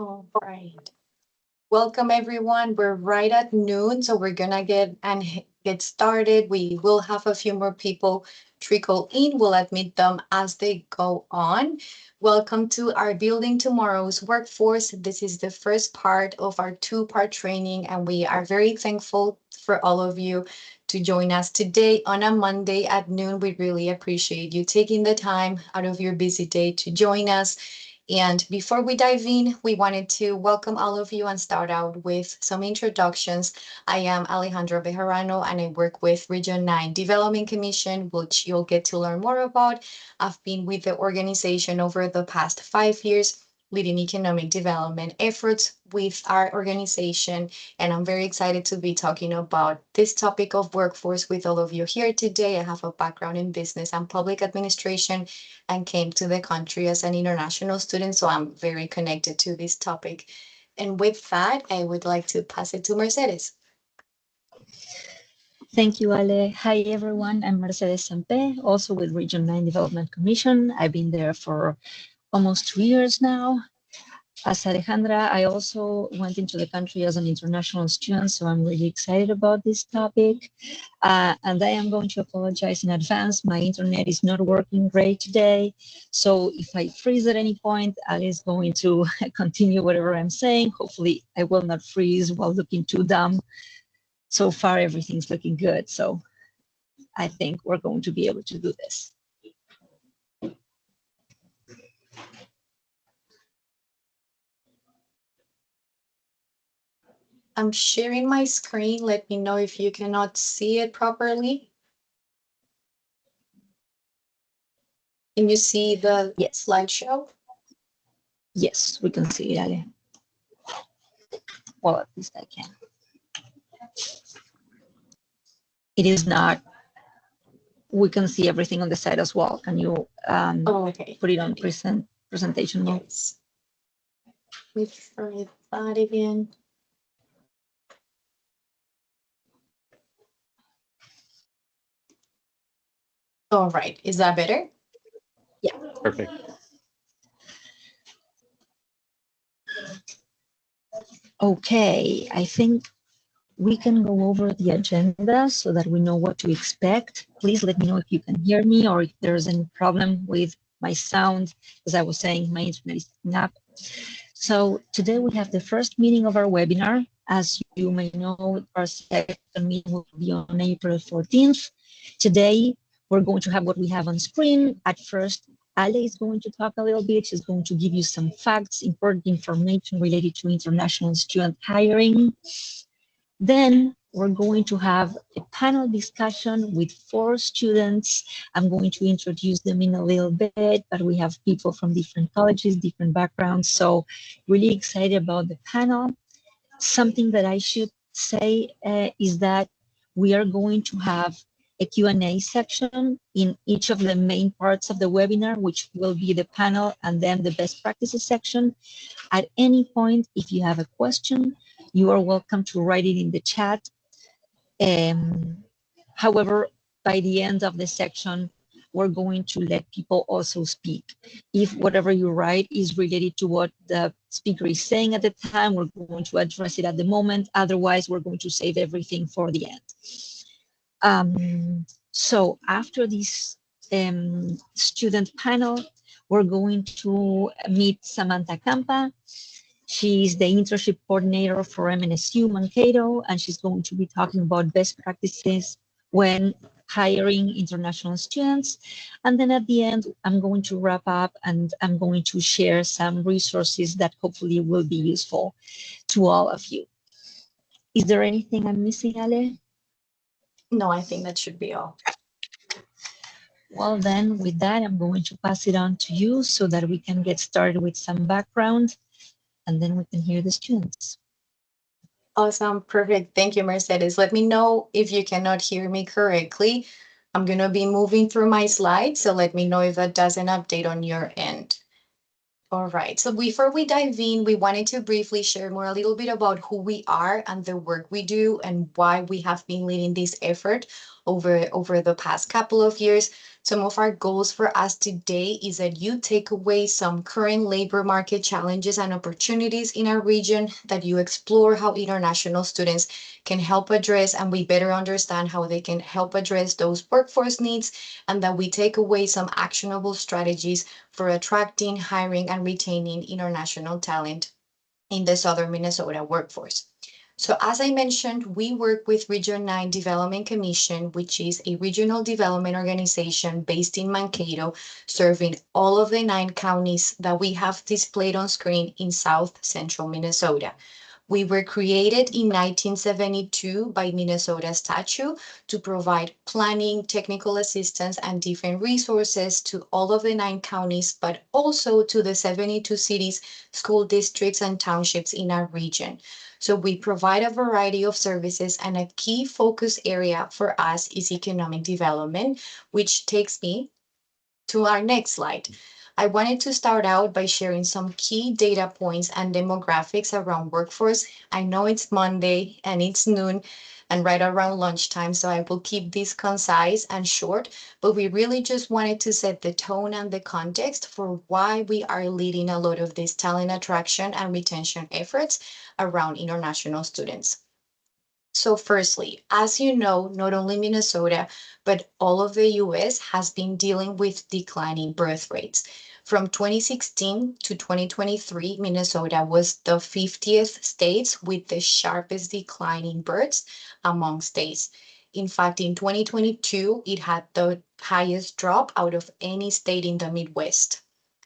All right. Welcome everyone. We're right at noon, so we're gonna get started. We will have a few more people trickle in. We'll admit them as they go on. Welcome to our Building Tomorrow's Workforce. This is the first part of our two-part training, and we are very thankful for all of you to join us today on a Monday at noon. We really appreciate you taking the time out of your busy day to join us. And before we dive in, we wanted to welcome all of you and start out with some introductions. I am Alejandra Bejarano and I work with Region 9 Development Commission, which you'll get to learn more about. I've been with the organization over the past 5 years, leading economic development efforts with our organization. And I'm very excited to be talking about this topic of workforce with all of you here today. I have a background in business and public administration and came to the country as an international student. So I'm very connected to this topic. And with that, I would like to pass it to Mercedes. Thank you, Ale. Hi, everyone. I'm Mercedes Sampe, also with Region 9 Development Commission. I've been there for almost 2 years now. As Alejandra, I also went into the country as an international student, so I'm really excited about this topic. And I am going to apologize in advance. My internet is not working great today. So if I freeze at any point, Ali is going to continue whatever I'm saying. Hopefully, I will not freeze while looking too dumb. So far, everything's looking good. So I think we're going to be able to do this. I'm sharing my screen. Let me know if you cannot see it properly. Can you see the slideshow? Yes, we can see it, Ale. Well, at least I can. It is not, we can see everything on the side as well. Can you put it on presentation mode? Yes. Let me try that again. All right, is that better? Yeah. Perfect. Okay, I think we can go over the agenda so that we know what to expect. Please let me know if you can hear me or if there's any problem with my sound. As I was saying, my internet is up. So today we have the first meeting of our webinar. As you may know, our second meeting will be on April 14th. Today, we're going to have what we have on screen. At first, Ale is going to talk a little bit. She's going to give you some facts, important information related to international student hiring. Then we're going to have a panel discussion with 4 students. I'm going to introduce them in a little bit, but we have people from different colleges, different backgrounds. So really excited about the panel. Something that I should say is that we are going to have a Q&A section in each of the main parts of the webinar, which will be the panel and then the best practices section. At any point, if you have a question, you are welcome to write it in the chat. However, by the end of the section, we're going to let people also speak. If whatever you write is related to what the speaker is saying at the time, we're going to address it at the moment. Otherwise, we're going to save everything for the end. So after this student panel, we're going to meet Samantha Campa. She's the internship coordinator for MNSU Mankato, and she's going to be talking about best practices when hiring international students. And then at the end, I'm going to wrap up and I'm going to share some resources that hopefully will be useful to all of you. Is there anything I'm missing, Ale? No, I think that should be all. Well, then with that, I'm going to pass it on to you so that we can get started with some background and then we can hear the students. Awesome. Perfect. Thank you, Mercedes. Let me know if you cannot hear me correctly. I'm going to be moving through my slides, so let me know if that doesn't update on your end. All right. So before we dive in, we wanted to briefly share more a little bit about who we are and the work we do and why we have been leading this effort over the past couple of years. Some of our goals for us today is that you take away some current labor market challenges and opportunities in our region, that you explore how international students can help address and we better understand how they can help address those workforce needs, and that we take away some actionable strategies for attracting, hiring, and retaining international talent in the Southern Minnesota workforce. So as I mentioned, we work with Region 9 Development Commission, which is a regional development organization based in Mankato, serving all of the 9 counties that we have displayed on screen in South Central Minnesota. We were created in 1972 by Minnesota statute to provide planning, technical assistance, and different resources to all of the 9 counties, but also to the 72 cities, school districts, and townships in our region. So we provide a variety of services, and a key focus area for us is economic development, which takes me to our next slide. I wanted to start out by sharing some key data points and demographics around workforce. I know it's Monday and it's noon and right around lunchtime, so I will keep this concise and short, but we really just wanted to set the tone and the context for why we are leading a lot of these talent attraction and retention efforts around international students. So firstly, as you know, not only Minnesota, but all of the US has been dealing with declining birth rates. From 2016 to 2023, Minnesota was the 50th state with the sharpest decline in births among states. In fact, in 2022, it had the highest drop out of any state in the Midwest.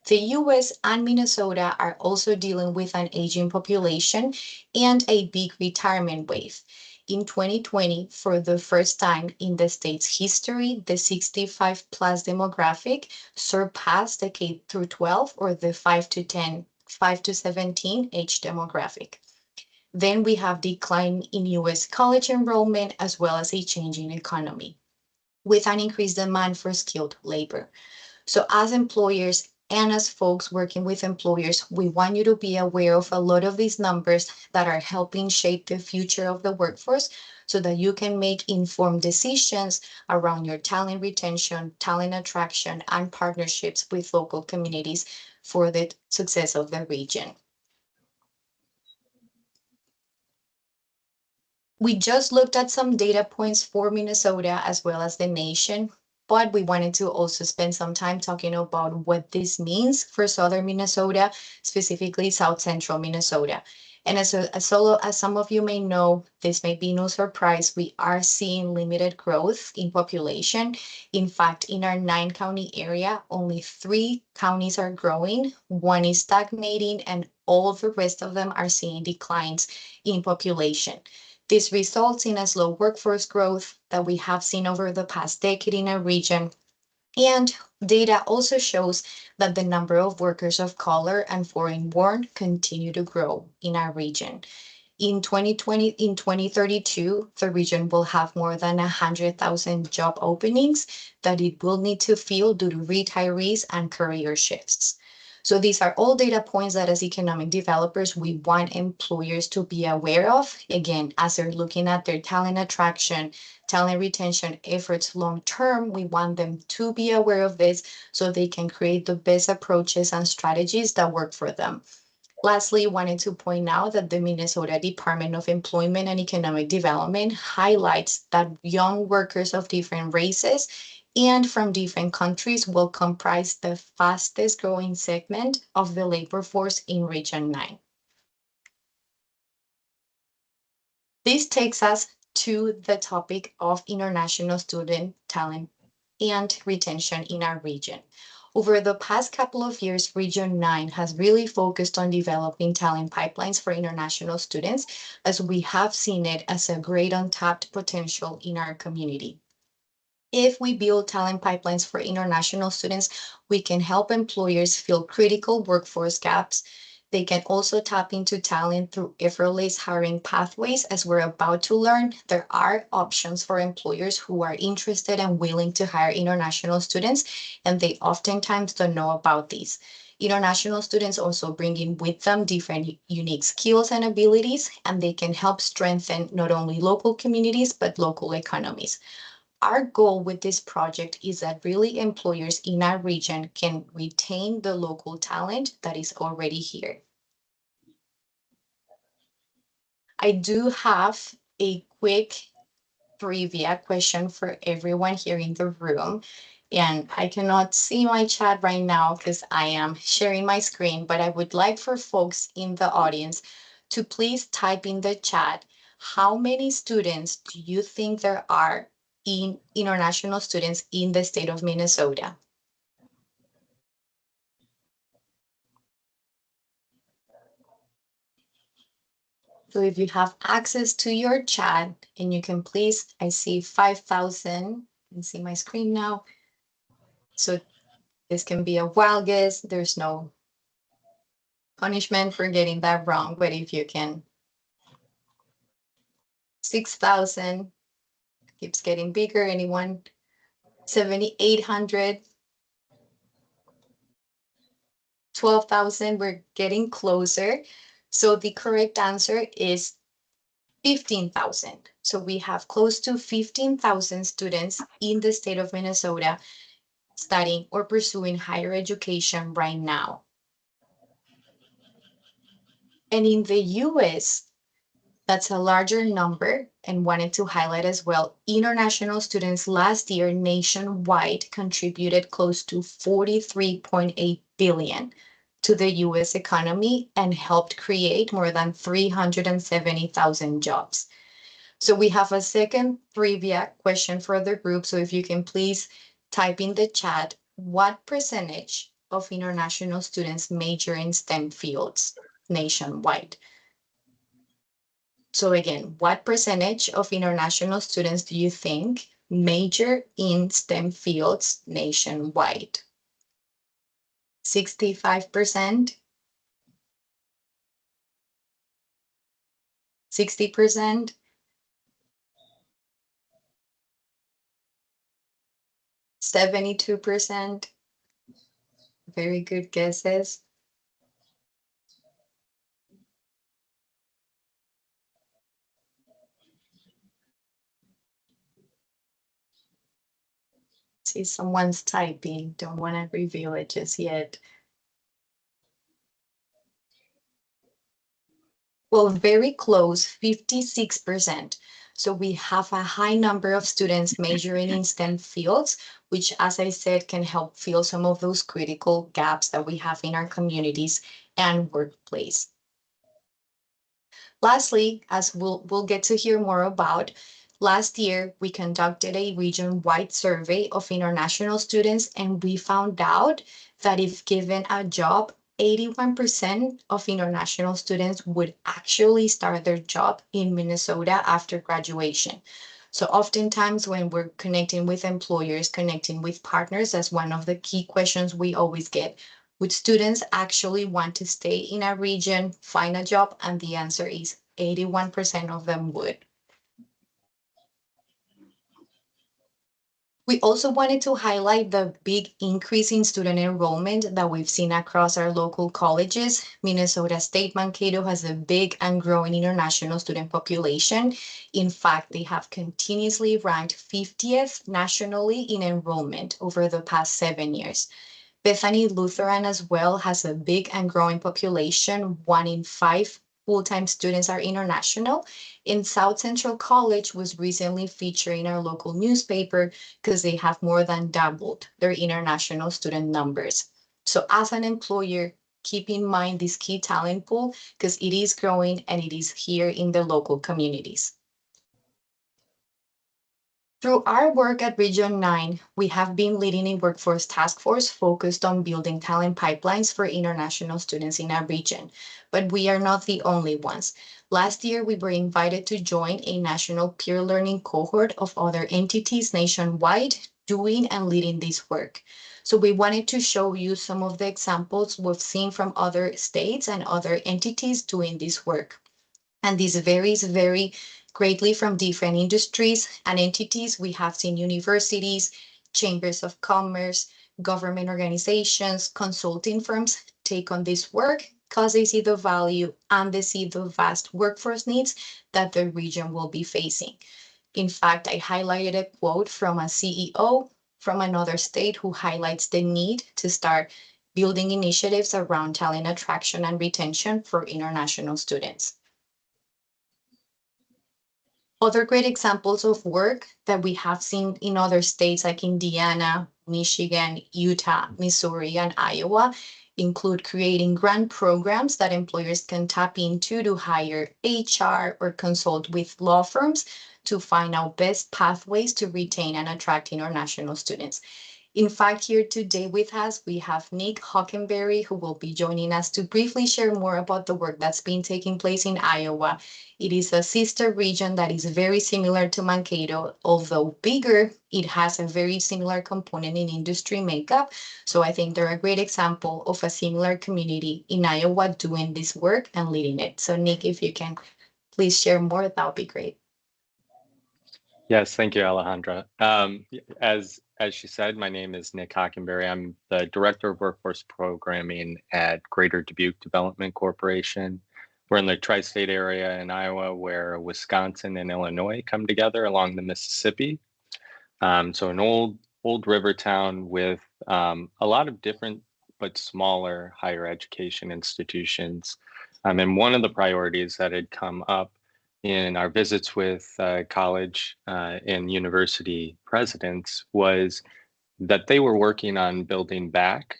The US and Minnesota are also dealing with an aging population and a big retirement wave. In 2020, for the first time in the state's history, the 65 plus demographic surpassed the K through 12 or the 5 to 10, 5 to 17 age demographic. Then we have decline in US college enrollment as well as a changing economy with an increased demand for skilled labor. So as employers and as folks working with employers, we want you to be aware of a lot of these numbers that are helping shape the future of the workforce so that you can make informed decisions around your talent retention, talent attraction, and partnerships with local communities for the success of the region. We just looked at some data points for Minnesota as well as the nation, but we wanted to also spend some time talking about what this means for Southern Minnesota, specifically South Central Minnesota. And as some of you may know, this may be no surprise, we are seeing limited growth in population. In fact, in our 9-county area, only 3 counties are growing, 1 is stagnating, and all the rest of them are seeing declines in population. This results in a slow workforce growth that we have seen over the past decade in our region. And data also shows that the number of workers of color and foreign-born continue to grow in our region. In 2032, the region will have more than 100,000 job openings that it will need to fill due to retirees and career shifts. So these are all data points that as economic developers, we want employers to be aware of. Again, as they're looking at their talent attraction, talent retention efforts long term, we want them to be aware of this so they can create the best approaches and strategies that work for them. Lastly, wanted to point out that the Minnesota Department of Employment and Economic Development highlights that young workers of different races and from different countries will comprise the fastest growing segment of the labor force in Region 9. This takes us to the topic of international student talent and retention in our region. Over the past couple of years, Region 9 has really focused on developing talent pipelines for international students, as we have seen it as a great untapped potential in our community. If we build talent pipelines for international students, we can help employers fill critical workforce gaps. They can also tap into talent through effortless hiring pathways. As we're about to learn, there are options for employers who are interested and willing to hire international students, and they oftentimes don't know about these. International students also bring in with them different unique skills and abilities, and they can help strengthen not only local communities, but local economies. our goal with this project is that really employers in our region can retain the local talent that is already here. I do have a quick trivia question for everyone here in the room. And I cannot see my chat right now because I am sharing my screen, but I would like for folks in the audience to please type in the chat, how many students do you think there are in international students in the state of Minnesota? So if you have access to your chat and you can please, I see 5,000, you can see my screen now. So this can be a wild guess. There's no punishment for getting that wrong, but if you can, 6,000 keeps getting bigger. Anyone? 7,800, 12,000, we're getting closer. So the correct answer is 15,000. So we have close to 15,000 students in the state of Minnesota studying or pursuing higher education right now. And in the US, that's a larger number, and wanted to highlight as well, international students last year nationwide contributed close to 43.8 billion to the US economy and helped create more than 370,000 jobs. So we have a second trivia question for the group. So if you can please type in the chat, what percentage of international students major in STEM fields nationwide? So again, what percentage of international students do you think major in STEM fields nationwide? 65%? 60%? 72%? Very good guesses. See, someone's typing. Don't want to reveal it just yet. Well, very close, 56%. So we have a high number of students majoring in STEM fields, which, as I said, can help fill some of those critical gaps that we have in our communities and workplace. Lastly, as we'll get to hear more about, last year we conducted a region-wide survey of international students, and we found out that if given a job, 81% of international students would actually start their job in Minnesota after graduation. So oftentimes when we're connecting with employers, connecting with partners, that's one of the key questions we always get. Would students actually want to stay in a region, find a job? And the answer is 81% of them would. We also wanted to highlight the big increase in student enrollment that we've seen across our local colleges. Minnesota State Mankato has a big and growing international student population. In fact, they have continuously ranked 50th nationally in enrollment over the past 7 years. Bethany Lutheran as well has a big and growing population. 1 in 5 full-time students are international. In South Central College was recently featured in our local newspaper because they have more than doubled their international student numbers. So as an employer, keep in mind this key talent pool because it is growing and it is here in the local communities. Through our work at Region 9, we have been leading a workforce task force focused on building talent pipelines for international students in our region. But we are not the only ones. Last year, we were invited to join a national peer learning cohort of other entities nationwide doing and leading this work. So we wanted to show you some of the examples we've seen from other states and other entities doing this work. And this varies very greatly from different industries and entities. We have seen universities, chambers of commerce, government organizations, consulting firms take on this work because they see the value and they see the vast workforce needs that the region will be facing. In fact, I highlighted a quote from a CEO from another state who highlights the need to start building initiatives around talent attraction and retention for international students. Other great examples of work that we have seen in other states like Indiana, Michigan, Utah, Missouri, and Iowa include creating grant programs that employers can tap into to hire HR or consult with law firms to find out best pathways to retain and attract international students. In fact, here today with us, we have Nick Hockenberry, who will be joining us to briefly share more about the work that's been taking place in Iowa. It is a sister region that is very similar to Mankato, although bigger. It has a very similar component in industry makeup. So I think they're a great example of a similar community in Iowa doing this work and leading it. So Nick, if you can please share more, that would be great. Yes, thank you, Alejandra. As she said, my name is Nick Hockenberry. I'm the Director of Workforce Programming at Greater Dubuque Development Corporation. We're in the tri-state area in Iowa where Wisconsin and Illinois come together along the Mississippi. So an old river town with a lot of different but smaller higher education institutions. And one of the priorities that had come up in our visits with college and university presidents was that they were working on building back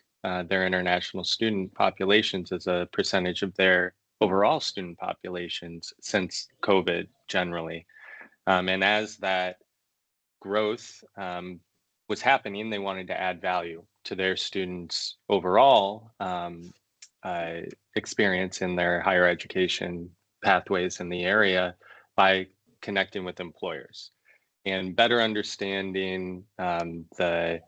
their international student populations as a percentage of their overall student populations since COVID generally. And as that growth was happening, they wanted to add value to their students' overall experience in their higher education pathways in the area by connecting with employers and better understanding the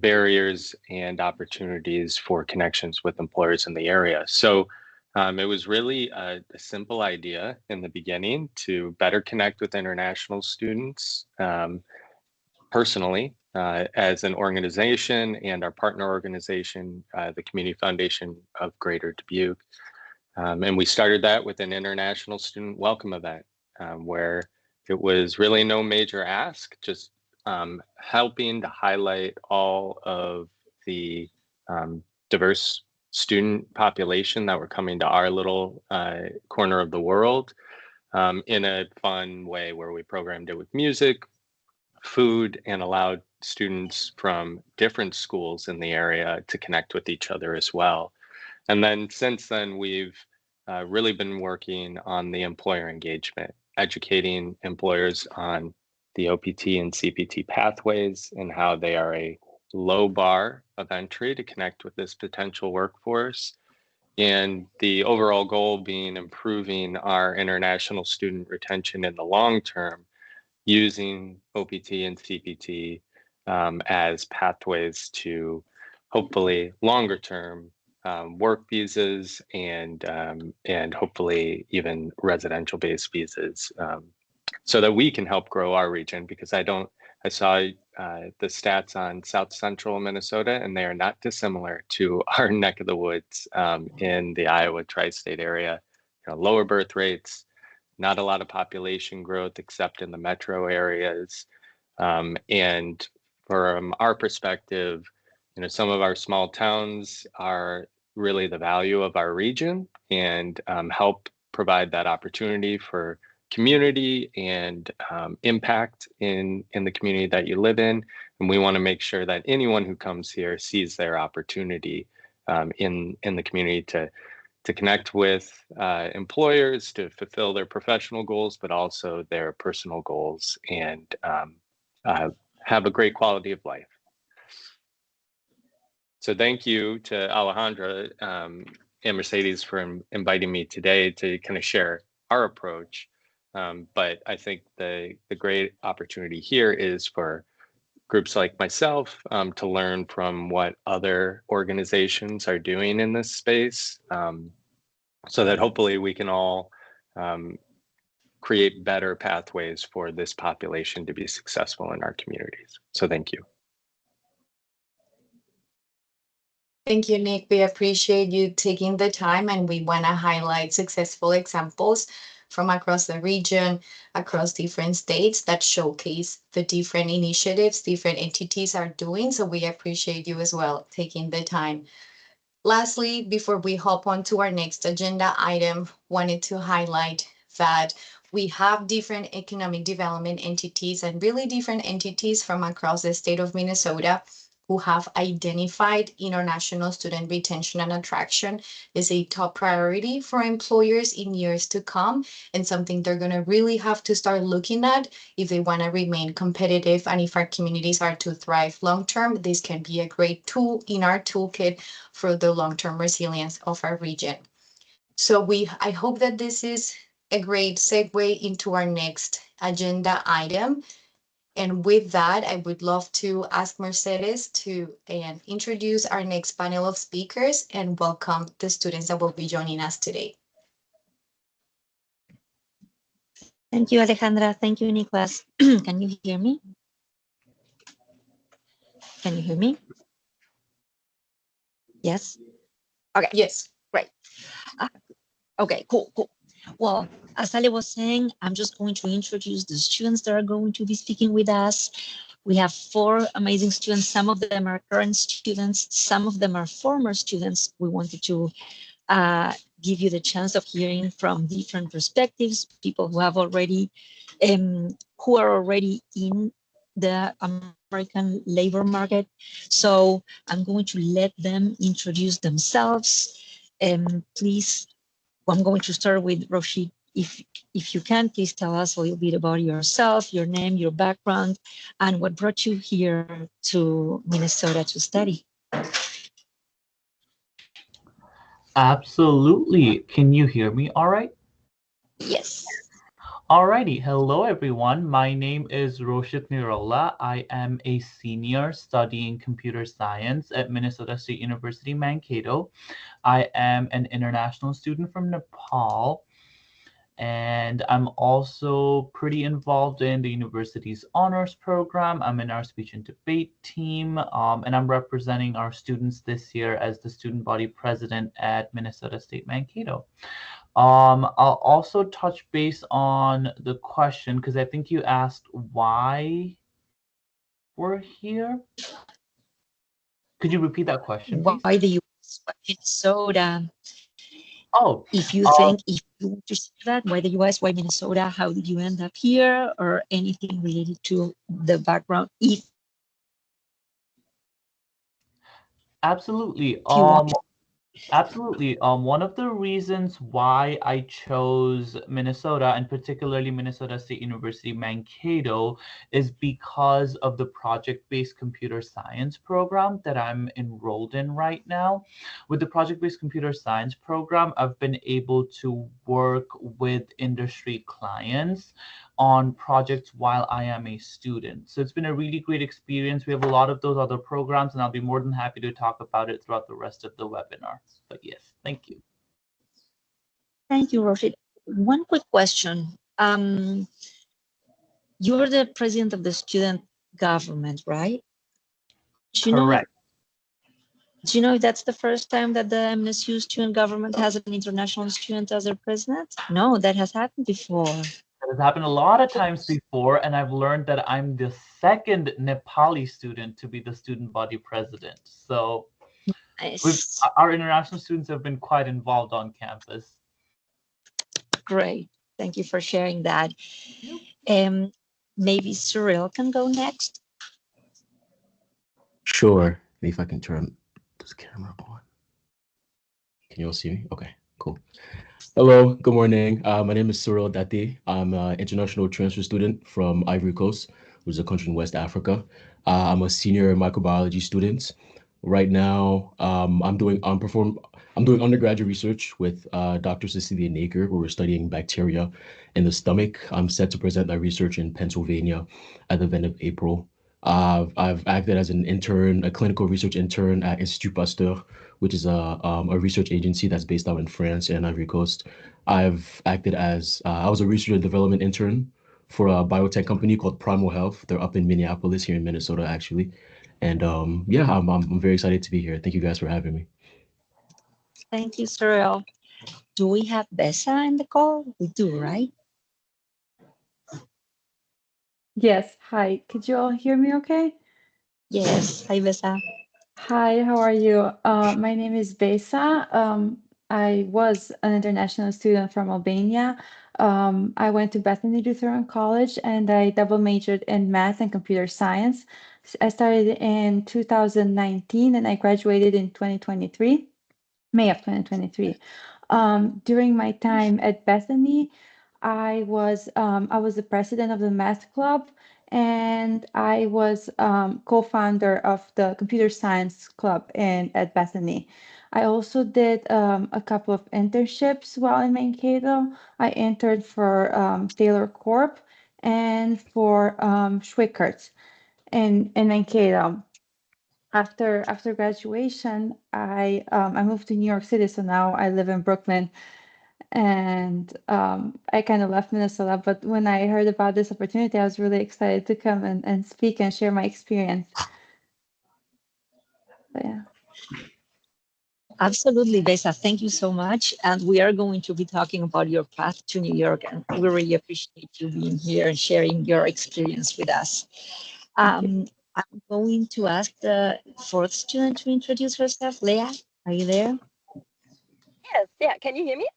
barriers and opportunities for connections with employers in the area. So it was really a simple idea in the beginning to better connect with international students personally as an organization and our partner organization, the Community Foundation of Greater Dubuque. And we started that with an international student welcome event where it was really no major ask, just helping to highlight all of the diverse student population that were coming to our little corner of the world in a fun way where we programmed it with music, food, and allowed students from different schools in the area to connect with each other as well. And then since then, we've really been working on the employer engagement, educating employers on the OPT and CPT pathways and how they are a low bar of entry to connect with this potential workforce. And the overall goal being improving our international student retention in the long term using OPT and CPT as pathways to hopefully longer term work visas and hopefully even residential based visas so that we can help grow our region, because I saw the stats on South Central Minnesota and they are not dissimilar to our neck of the woods in the Iowa tri-state area. Lower birth rates, not a lot of population growth except in the metro areas. And from our perspective, some of our small towns are really the value of our region and help provide that opportunity for community and impact in the community that you live in. And we want to make sure that anyone who comes here sees their opportunity in the community to connect with employers, to fulfill their professional goals, but also their personal goals and have a great quality of life. So thank you to Alejandra and Mercedes for inviting me today to kind of share our approach. But I think the great opportunity here is for groups like myself to learn from what other organizations are doing in this space, so that hopefully we can all create better pathways for this population to be successful in our communities. So thank you. Thank you, Nick. We appreciate you taking the time, and we want to highlight successful examples from across the region, across different states that showcase the different initiatives different entities are doing. So we appreciate you as well taking the time. Lastly, before we hop on to our next agenda item, wanted to highlight that we have different economic development entities and really different entities from across the state of Minnesota who have identified international student retention and attraction as a top priority for employers in years to come, and something they're going to really have to start looking at if they want to remain competitive and if our communities are to thrive long term. This can be a great tool in our toolkit for the long-term resilience of our region. So I hope that this is a great segue into our next agenda item. And with that, I would love to ask Mercedes to introduce our next panel of speakers and welcome the students that will be joining us today. Thank you, Alejandra. Thank you, Nicholas. Can you hear me? Can you hear me? Yes? Okay. Yes. Great. Okay, cool. Well, as Ale was saying, I'm just going to introduce the students that are going to be speaking with us. We have 4 amazing students. Some of them are current students. Some of them are former students. We wanted to give you the chance of hearing from different perspectives, people who have already, who are already in the American labor market. So I'm going to let them introduce themselves. Please, I'm going to start with Roshid. If you can, please tell us a little bit about yourself, your name, your background, and what brought you here to Minnesota to study. Absolutely. Can you hear me all right? Yes. Alrighty. Hello, everyone. My name is Roshit Nirola. I am a senior studying computer science at Minnesota State University, Mankato. I am an international student from Nepal, and I'm also pretty involved in the university's honors program. I'm in our speech and debate team, and I'm representing our students this year as the student body president at Minnesota State Mankato. I'll also touch base on the question because I think you asked why we're here. Could you repeat that question, please? Why the US, why Minnesota? Oh, if you think, if you want to share that, why the US, why Minnesota, how did you end up here, or anything related to the background, if absolutely. you want. Absolutely. One of the reasons why I chose Minnesota, and particularly Minnesota State University Mankato, is because of the project-based computer science program that I'm enrolled in right now. With the project-based computer science program, I've been able to work with industry clients on projects while I am a student. So it's been a really great experience. We have a lot of those other programs, and I'll be more than happy to talk about it throughout the rest of the webinar. But yes, thank you. Thank you, Roshid. One quick question. You're the president of the student government, right? Correct. Do you know if that's the first time that the MSU student government has an international student as their president? No, that has happened before. That has happened a lot of times before, and I've learned that I'm the second Nepali student to be the student body president. So Nice. our international students have been quite involved on campus. Great. Thank you for sharing that. Maybe Cyril can go next. Sure. If I can turn this camera on. Can you all see me? Okay, cool. Hello, good morning. My name is Cyril Dati. I'm an international transfer student from Ivory Coast, which is a country in West Africa. I'm a senior microbiology student. Right now, I'm doing undergraduate research with Dr. Cecilia Naker, where we're studying bacteria in the stomach. I'm set to present my research in Pennsylvania at the end of April. I've acted as an intern, a clinical research intern at Institut Pasteur, which is a research agency that's based out in France and Ivory Coast. I've acted as, I was a research and development intern for a biotech company called Primal Health. They're up in Minneapolis, here in Minnesota, actually. And yeah, I'm very excited to be here. Thank you guys for having me. Thank you, Cyril. Do we have Besa in the call? We do, right? Yes, hi. Could you all hear me okay? Yes. Hi, Besa. Hi, how are you? My name is Besa. I was an international student from Albania. I went to Bethany Lutheran College and I double majored in math and computer science. I started in 2019 and I graduated in 2023, May of 2023. During my time at Bethany, I was the president of the math club, and I was co-founder of the computer science club at Bethany. I also did a couple of internships while in Mankato. I interned for Taylor Corp and for Schwickert in Mankato. After graduation, I moved to New York City, so now I live in Brooklyn, and I kind of left Minnesota. But when I heard about this opportunity, I was really excited to come and speak and share my experience. So, yeah. Absolutely, Besa. Thank you so much. And we are going to be talking about your path to New York, and we really appreciate you being here and sharing your experience with us. I'm going to ask the fourth student to introduce herself. Leah, are you there? Yes, yeah. Can you hear me?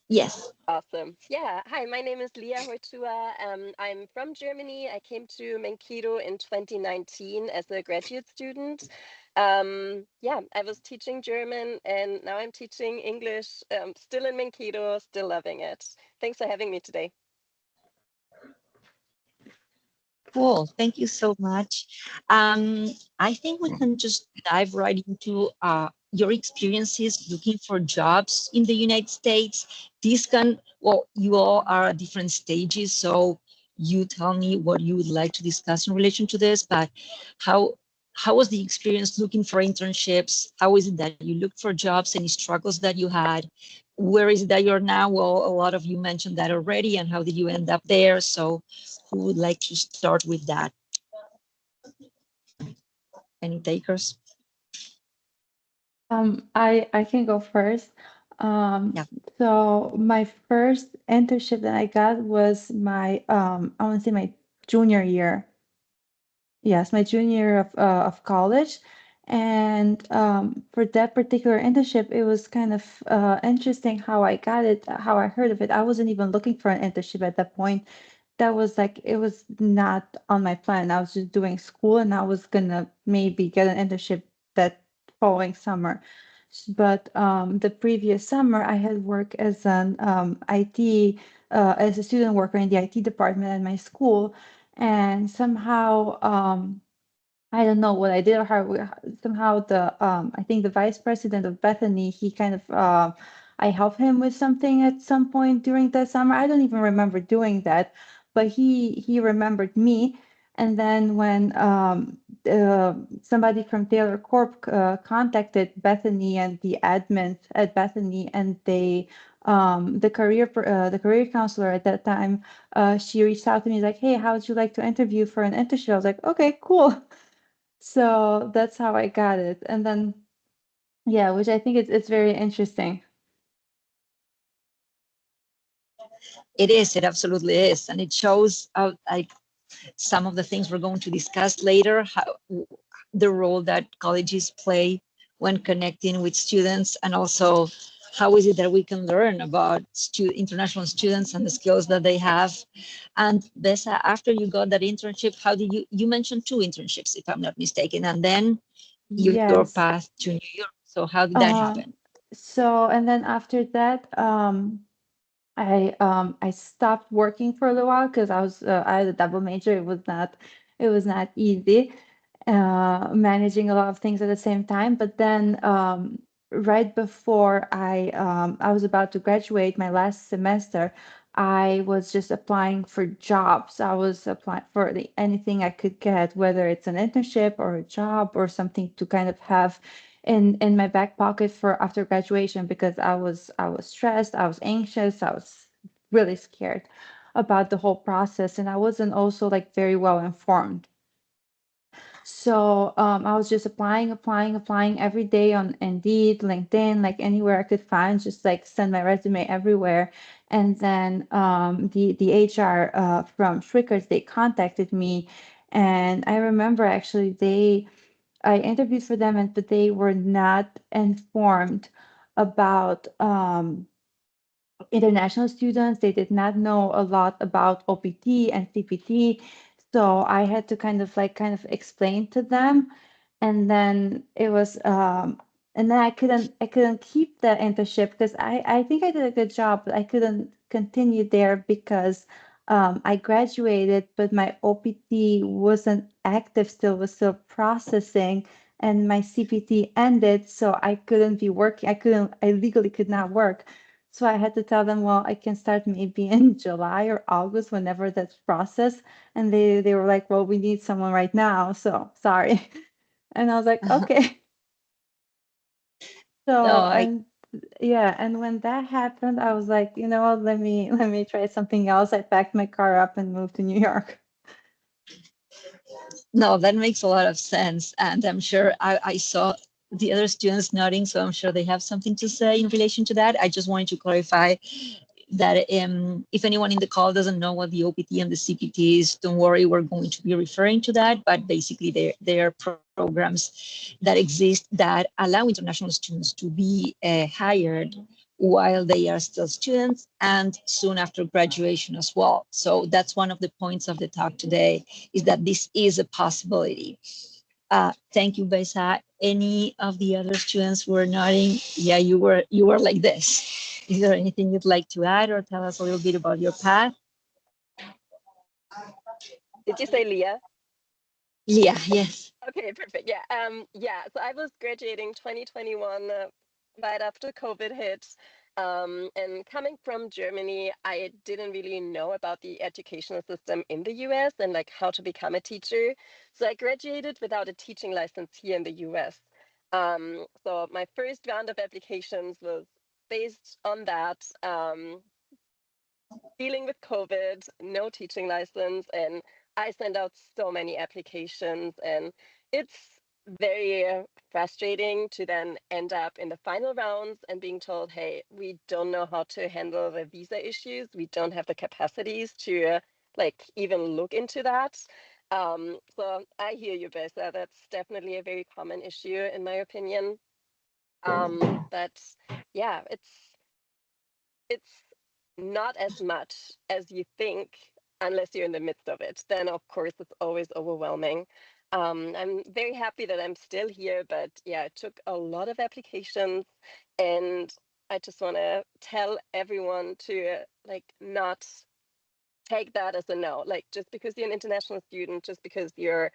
Yes. Awesome. Yeah. Hi, my name is Leah Hoitua. I'm from Germany. I came to Mankato in 2019 as a graduate student. Yeah, I was teaching German and now I'm teaching English, still in Mankato, still loving it. Thanks for having me today. Cool. Thank you so much. I think we can just dive right into your experiences looking for jobs in the United States. Well, you all are at different stages, so you tell me what you would like to discuss in relation to this, but how was the experience looking for internships? How is it that you looked for jobs? Any struggles that you had? Where is it that you're now? Well, a lot of you mentioned that already, and how did you end up there? So who would like to start with that? Any takers? I can go first. Yeah. So my first internship that I got was my I want to say my junior year. Yes, my junior year of college. And for that particular internship, it was kind of interesting how I got it, how I heard of it. I wasn't even looking for an internship at that point. That was like, it was not on my plan. I was just doing school and I was gonna maybe get an internship that following summer. But the previous summer, I had worked as an IT, as a student worker in the IT department at my school. And somehow, I don't know what I did or somehow I think the vice president of Bethany, he kind of, I helped him with something at some point during the summer. I don't even remember doing that, but he remembered me. And then when somebody from Taylor Corp contacted Bethany and the admins at Bethany, and the career counselor at that time, she reached out to me like, "Hey, how would you like to interview for an internship?" I was like, "Okay, cool." So that's how I got it. And then, yeah, which I think it's very interesting. It is, it absolutely is. And it shows like some of the things we're going to discuss later, how the role that colleges play when connecting with students, and also how is it that we can learn about international students and the skills that they have. And Besa, after you got that internship, how did you mentioned 2 internships, if I'm not mistaken, and then your Yes. path to New York. So how did that happen? So, and then after that, I stopped working for a little while because I had a double major. It was not easy managing a lot of things at the same time. But then right before I was about to graduate my last semester, I was just applying for jobs. I was applying for anything I could get, whether it's an internship or a job or something to kind of have in my back pocket for after graduation, because I was stressed, I was anxious, I was really scared about the whole process, and I wasn't also like very well informed. So I was just applying every day on Indeed, LinkedIn, like anywhere I could find, just like send my resume everywhere. And then the HR from Schwickers, they contacted me, and I remember actually I interviewed for them, but they were not informed about international students. They did not know a lot about OPT and CPT. So I had to kind of explain to them. And then it was and then I couldn't keep the internship because I think I did a good job, but I couldn't continue there because I graduated, but my OPT wasn't active still, was still processing, and my CPT ended, so I couldn't be working. I legally could not work. So I had to tell them, well, I can start maybe in July or August, whenever that's processed. And they were like, well, we need someone right now, so sorry. And I was like, okay. No, So, I and yeah, and when that happened, I was like, you know what, let me try something else. I packed my car up and moved to New York. no, that makes a lot of sense. And I'm sure I saw the other students nodding, so I'm sure they have something to say in relation to that. I just wanted to clarify that if anyone in the call doesn't know what the OPT and the CPT is, don't worry, we're going to be referring to that. But basically, they are programs that exist that allow international students to be hired while they are still students and soon after graduation as well. So that's one of the points of the talk today, is that this is a possibility. Thank you, Baisa. Any of the other students were nodding? Yeah, you were like this. Is there anything you'd like to add or tell us a little bit about your path? Did you say Leah? Yeah, yes. Okay, perfect. Yeah. Yeah. So I was graduating 2021, right after COVID hit. And coming from Germany, I didn't really know about the educational system in the US and like how to become a teacher. So I graduated without a teaching license here in the US. So my first round of applications was based on that. Dealing with COVID, no teaching license, and I send out so many applications, and it's very frustrating to then end up in the final rounds and being told, hey, we don't know how to handle the visa issues. We don't have the capacities to like even look into that. So I hear you, Bessa. That's definitely a very common issue in my opinion. But yeah, it's not as much as you think unless you're in the midst of it. Then, of course, it's always overwhelming. I'm very happy that I'm still here, but yeah, it took a lot of applications. And I just want to tell everyone to like not take that as a no. Like, just because you're an international student, just because you're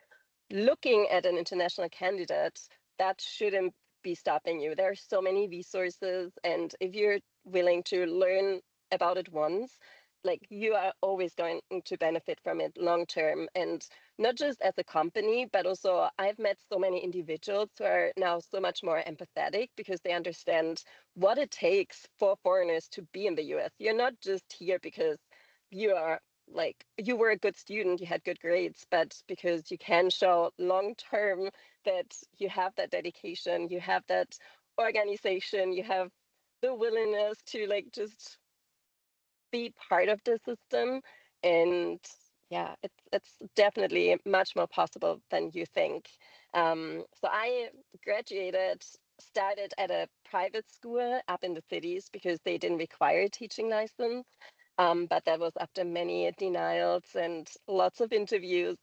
looking at an international candidate, that shouldn't be stopping you. There are so many resources, and if you're willing to learn about it once, like you are always going to benefit from it long term, and not just as a company, but also I've met so many individuals who are now so much more empathetic because they understand what it takes for foreigners to be in the US. You're not just here because you are like you were a good student, you had good grades, but because you can show long term that you have that dedication, you have that organization, you have the willingness to like just be part of the system. And yeah, it's definitely much more possible than you think. So I graduated, started at a private school up in the cities because they didn't require a teaching license. But that was after many denials and lots of interviews.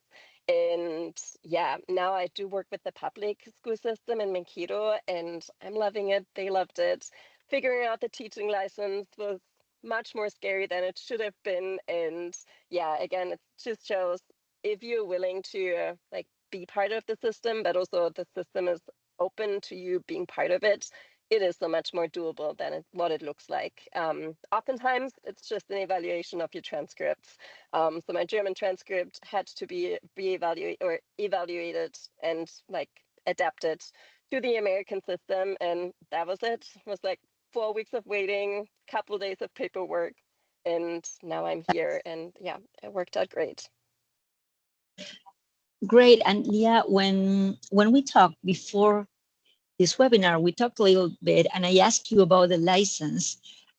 And yeah, now I do work with the public school system in Mankato, and I'm loving it. They loved it. Figuring out the teaching license was much more scary than it should have been. And yeah, again, it just shows if you're willing to like be part of the system, but also the system is open to you being part of it, it is so much more doable than what it looks like. Oftentimes, it's just an evaluation of your transcripts. So my German transcript had to be evaluated and like adapted to the American system, and that was it. It was like 4 weeks of waiting, couple days of paperwork, and now I'm here. And yeah, it worked out great. Great. And Leah, when we talked before this webinar, we talked a little bit, and I asked you about the license,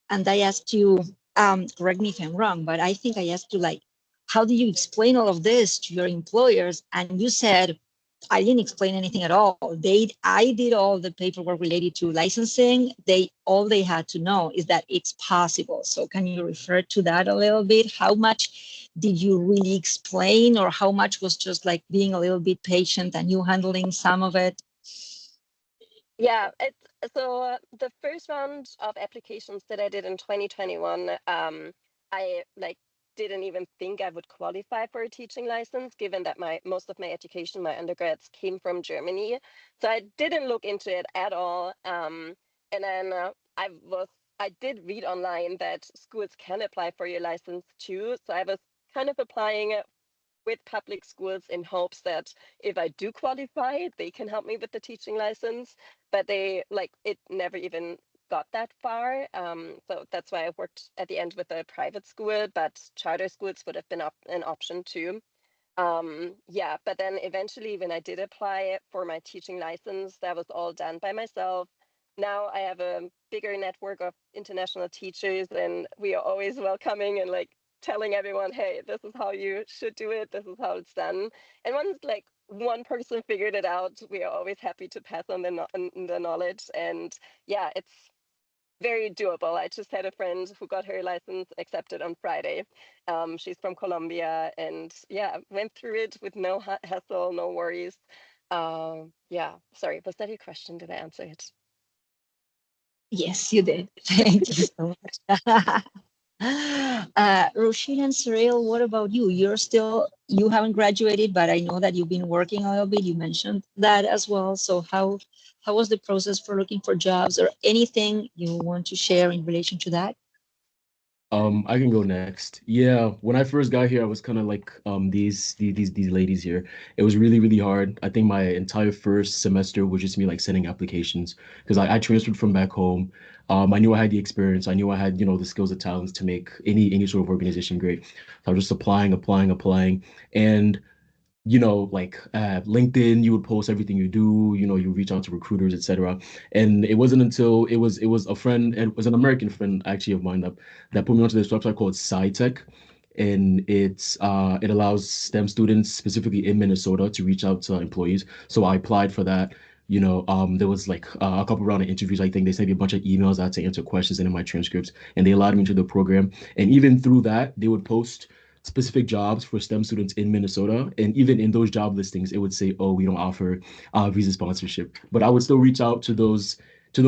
and I asked you, correct me if I'm wrong, but I think I asked you, like, how do you explain all of this to your employers? And you said, I didn't explain anything at all. I did all the paperwork related to licensing. All they had to know is that it's possible. So can you refer to that a little bit? How much did you really explain, or how much was just like being a little bit patient and you handling some of it? Yeah, so the first round of applications that I did in 2021, I like didn't even think I would qualify for a teaching license, given that most of my education, my undergrads, came from Germany. So I didn't look into it at all. And then I did read online that schools can apply for your license too. So I was kind of applying with public schools in hopes that if I do qualify, they can help me with the teaching license. But it never even got that far. So that's why I worked at the end with a private school, but charter schools would have been an option too. Yeah, but then eventually when I did apply for my teaching license, that was all done by myself. Now I have a bigger network of international teachers, and we are always welcoming and telling everyone, hey, this is how you should do it, this is how it's done. And once one person figured it out, we are always happy to pass on the knowledge. And yeah, it's very doable. I just had a friend who got her license accepted on Friday. She's from Colombia, and yeah, went through it with no hassle, no worries. Yeah, sorry, was that your question? Did I answer it? Yes, you did. Thank you so much. Roisin and Cyril, what about you? You haven't graduated, but I know that you've been working a little bit. You mentioned that as well. So how was the process for looking for jobs, or anything you want to share in relation to that? I can go next. Yeah, when I first got here, I was kind of like these ladies here. It was really, really hard. I think my entire first semester was just me like sending applications because I transferred from back home. I knew I had the experience. I knew I had, the skills and talents to make any sort of organization great. So I was just applying. And like LinkedIn, you would post everything you do, you reach out to recruiters, etc. And it wasn't until it was a friend, and it was an American friend actually of mine that put me onto this website called SciTech. And it allows STEM students specifically in Minnesota to reach out to employees. So I applied for that. There was like a couple round of interviews. I think they sent me a bunch of emails. I had to answer questions in my transcripts, and they allowed me to the program. And even through that, they would post specific jobs for STEM students in Minnesota. And even in those job listings, it would say, oh, we don't offer visa sponsorship. But I would still reach out to those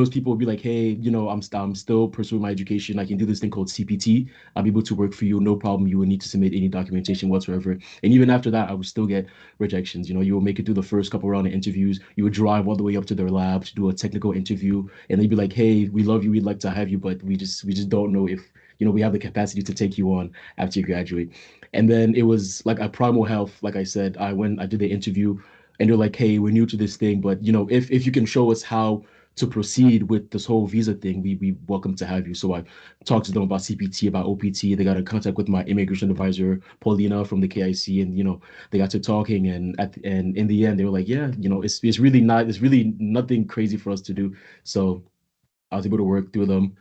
people, be like, hey, I'm still pursuing my education. I can do this thing called CPT. I'm able to work for you, no problem. You would need to submit any documentation whatsoever. And even after that, I would still get rejections. You will make it through the first couple round of interviews. You would drive all the way up to their lab to do a technical interview, and they'd be like, hey, we love you, we'd like to have you, but we just don't know if we have the capacity to take you on after you graduate. And then it was like at Primal Health, like I said, I did the interview, and they're like, hey, we're new to this thing, but if you can show us how to proceed with this whole visa thing, we welcome to have you. So I talked to them about CPT, about OPT. They got in contact with my immigration advisor, Paulina from the KIC, and they got to talking, and in the end, they were like, yeah, it's really nothing crazy for us to do. So I was able to work through them.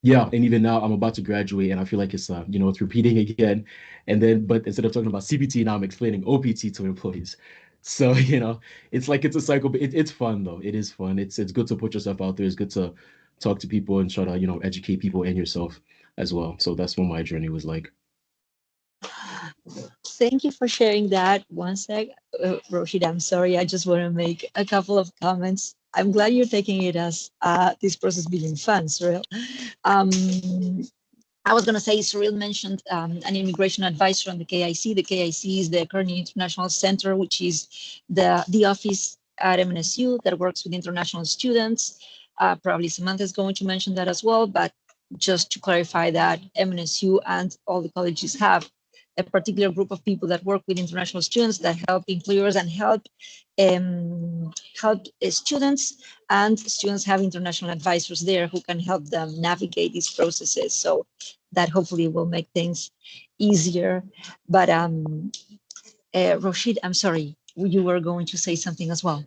Yeah, and even now I'm about to graduate, and I feel like it's repeating again. And then, but instead of talking about CPT, now I'm explaining OPT to employees. So it's like it's a cycle, but it's fun though. It is fun. It's good to put yourself out there. It's good to talk to people and try to educate people and yourself as well. So that's what my journey was like. Thank you for sharing that. One sec, Rohit, I'm sorry. I just want to make a couple of comments. I'm glad you're taking it as this process being fun, Cyril. I was going to say, Cyril mentioned an immigration advisor on the KIC. The KIC is the Kearney International Center, which is the office at MNSU that works with international students. Probably Samantha is going to mention that as well, but just to clarify that MNSU and all the colleges have a particular group of people that work with international students that help employers and help students, and students have international advisors there who can help them navigate these processes. So that hopefully will make things easier. But Rashid, I'm sorry, you were going to say something as well.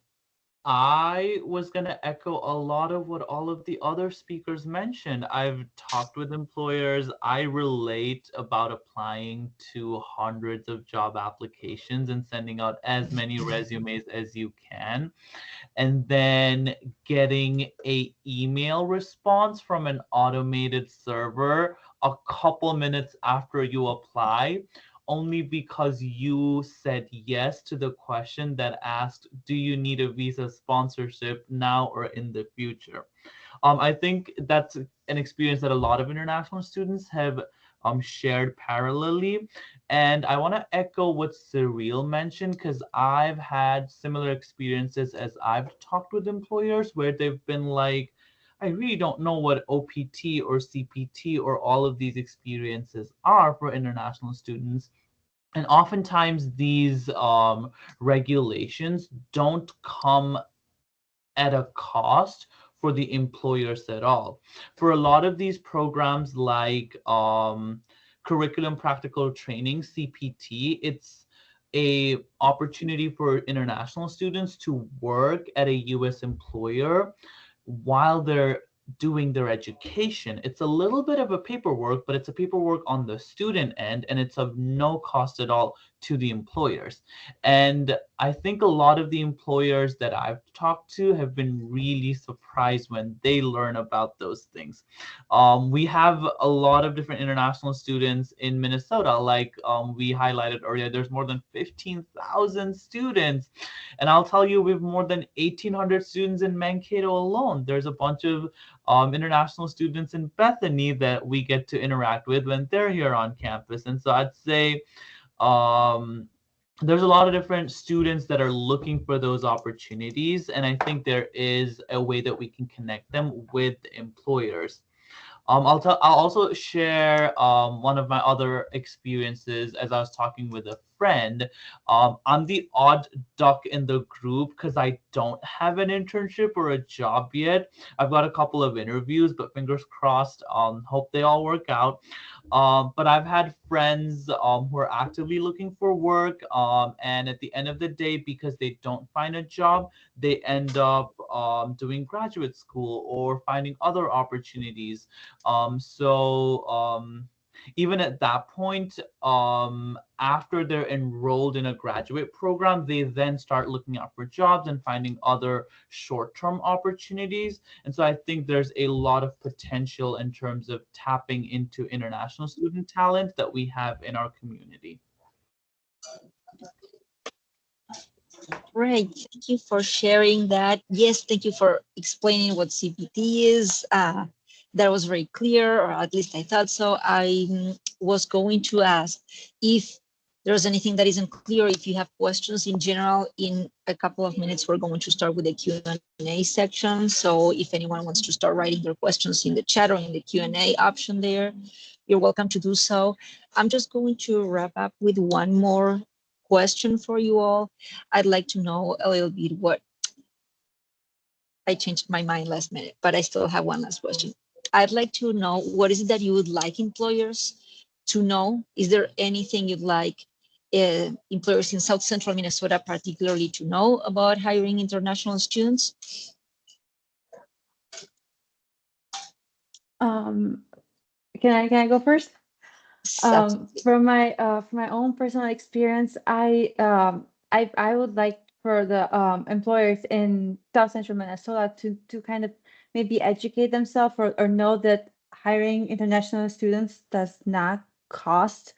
I was going to echo a lot of what all of the other speakers mentioned. I've talked with employers. I relate about applying to hundreds of job applications and sending out as many resumes as you can, and then getting a email response from an automated server a couple minutes after you apply, only because you said yes to the question that asked, do you need a visa sponsorship now or in the future? I think that's an experience that a lot of international students have shared parallelly. And I want to echo what Cyril mentioned, because I've had similar experiences as I've talked with employers where they've been like, I really don't know what OPT or CPT or all of these experiences are for international students. And oftentimes these regulations don't come at a cost for the employers at all. For a lot of these programs like curriculum practical training, CPT, it's a opportunity for international students to work at a US employer while they're doing their education. It's a little bit of a paperwork, but it's a paperwork on the student end, and it's of no cost at all to the employers. And I think a lot of the employers that I've talked to have been really surprised when they learn about those things. We have a lot of different international students in Minnesota, like we highlighted earlier. There's more than 15,000 students. And I'll tell you, we have more than 1,800 students in Mankato alone. There's a bunch of international students in Bethany that we get to interact with when they're here on campus. And so I'd say there's a lot of different students that are looking for those opportunities. And I think there is a way that we can connect them with employers. I'll also share one of my other experiences as I was talking with a friend. I'm the odd duck in the group because I don't have an internship or a job yet. I've got a couple of interviews, but fingers crossed. Hope they all work out. But I've had friends who are actively looking for work, and at the end of the day, because they don't find a job, they end up doing graduate school or finding other opportunities. Even at that point, after they're enrolled in a graduate program, they then start looking out for jobs and finding other short-term opportunities. And so I think there's a lot of potential in terms of tapping into international student talent that we have in our community. Great, thank you for sharing that. Yes, thank you for explaining what CPT is. That was very clear, or at least I thought so. I was going to ask if there's anything that isn't clear, if you have questions in general. In a couple of minutes, we're going to start with the Q&A section. So if anyone wants to start writing their questions in the chat or in the Q&A option there, you're welcome to do so. I'm just going to wrap up with one more question for you all. I'd like to know a little bit what, I changed my mind last minute, but I still have one last question. I'd like to know, what is it that you would like employers to know? Is there anything you'd like employers in South Central Minnesota particularly to know about hiring international students? Can I go first? From my own personal experience, I would like for the employers in South Central Minnesota to kind of maybe educate themselves or know that hiring international students does not cost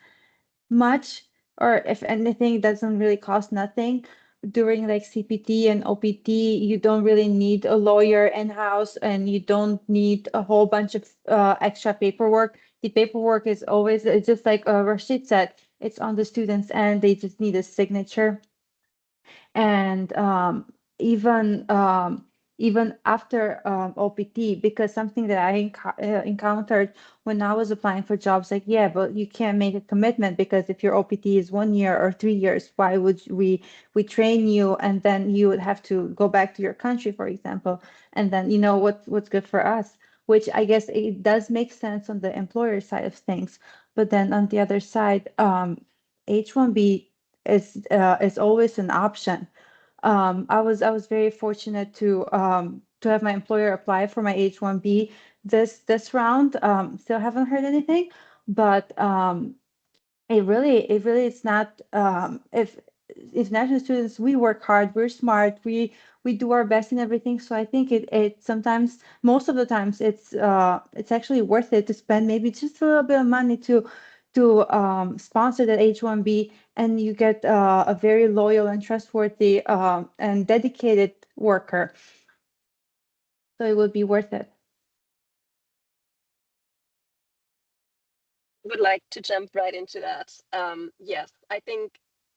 much, or if anything, doesn't really cost nothing. During like CPT and OPT, you don't really need a lawyer in-house, and you don't need a whole bunch of extra paperwork. The paperwork is always, it's just like Rashid said, it's on the students and they just need a signature. And even after OPT, because something that I encountered when I was applying for jobs, like, yeah, but you can't make a commitment, because if your OPT is 1 year or 3 years, why would we train you and then you would have to go back to your country, for example, and then you know what's good for us, which I guess it does make sense on the employer side of things. But then on the other side, H-1B is always an option. I was very fortunate to have my employer apply for my H-1B this round. Still haven't heard anything, but it really is not, if international students, we work hard, we're smart, we do our best in everything. So I think it sometimes, most of the times, it's actually worth it to spend maybe just a little bit of money to sponsor that H-1B, and you get a very loyal and trustworthy and dedicated worker. So it would be worth it. Would like to jump right into that. Yes, I think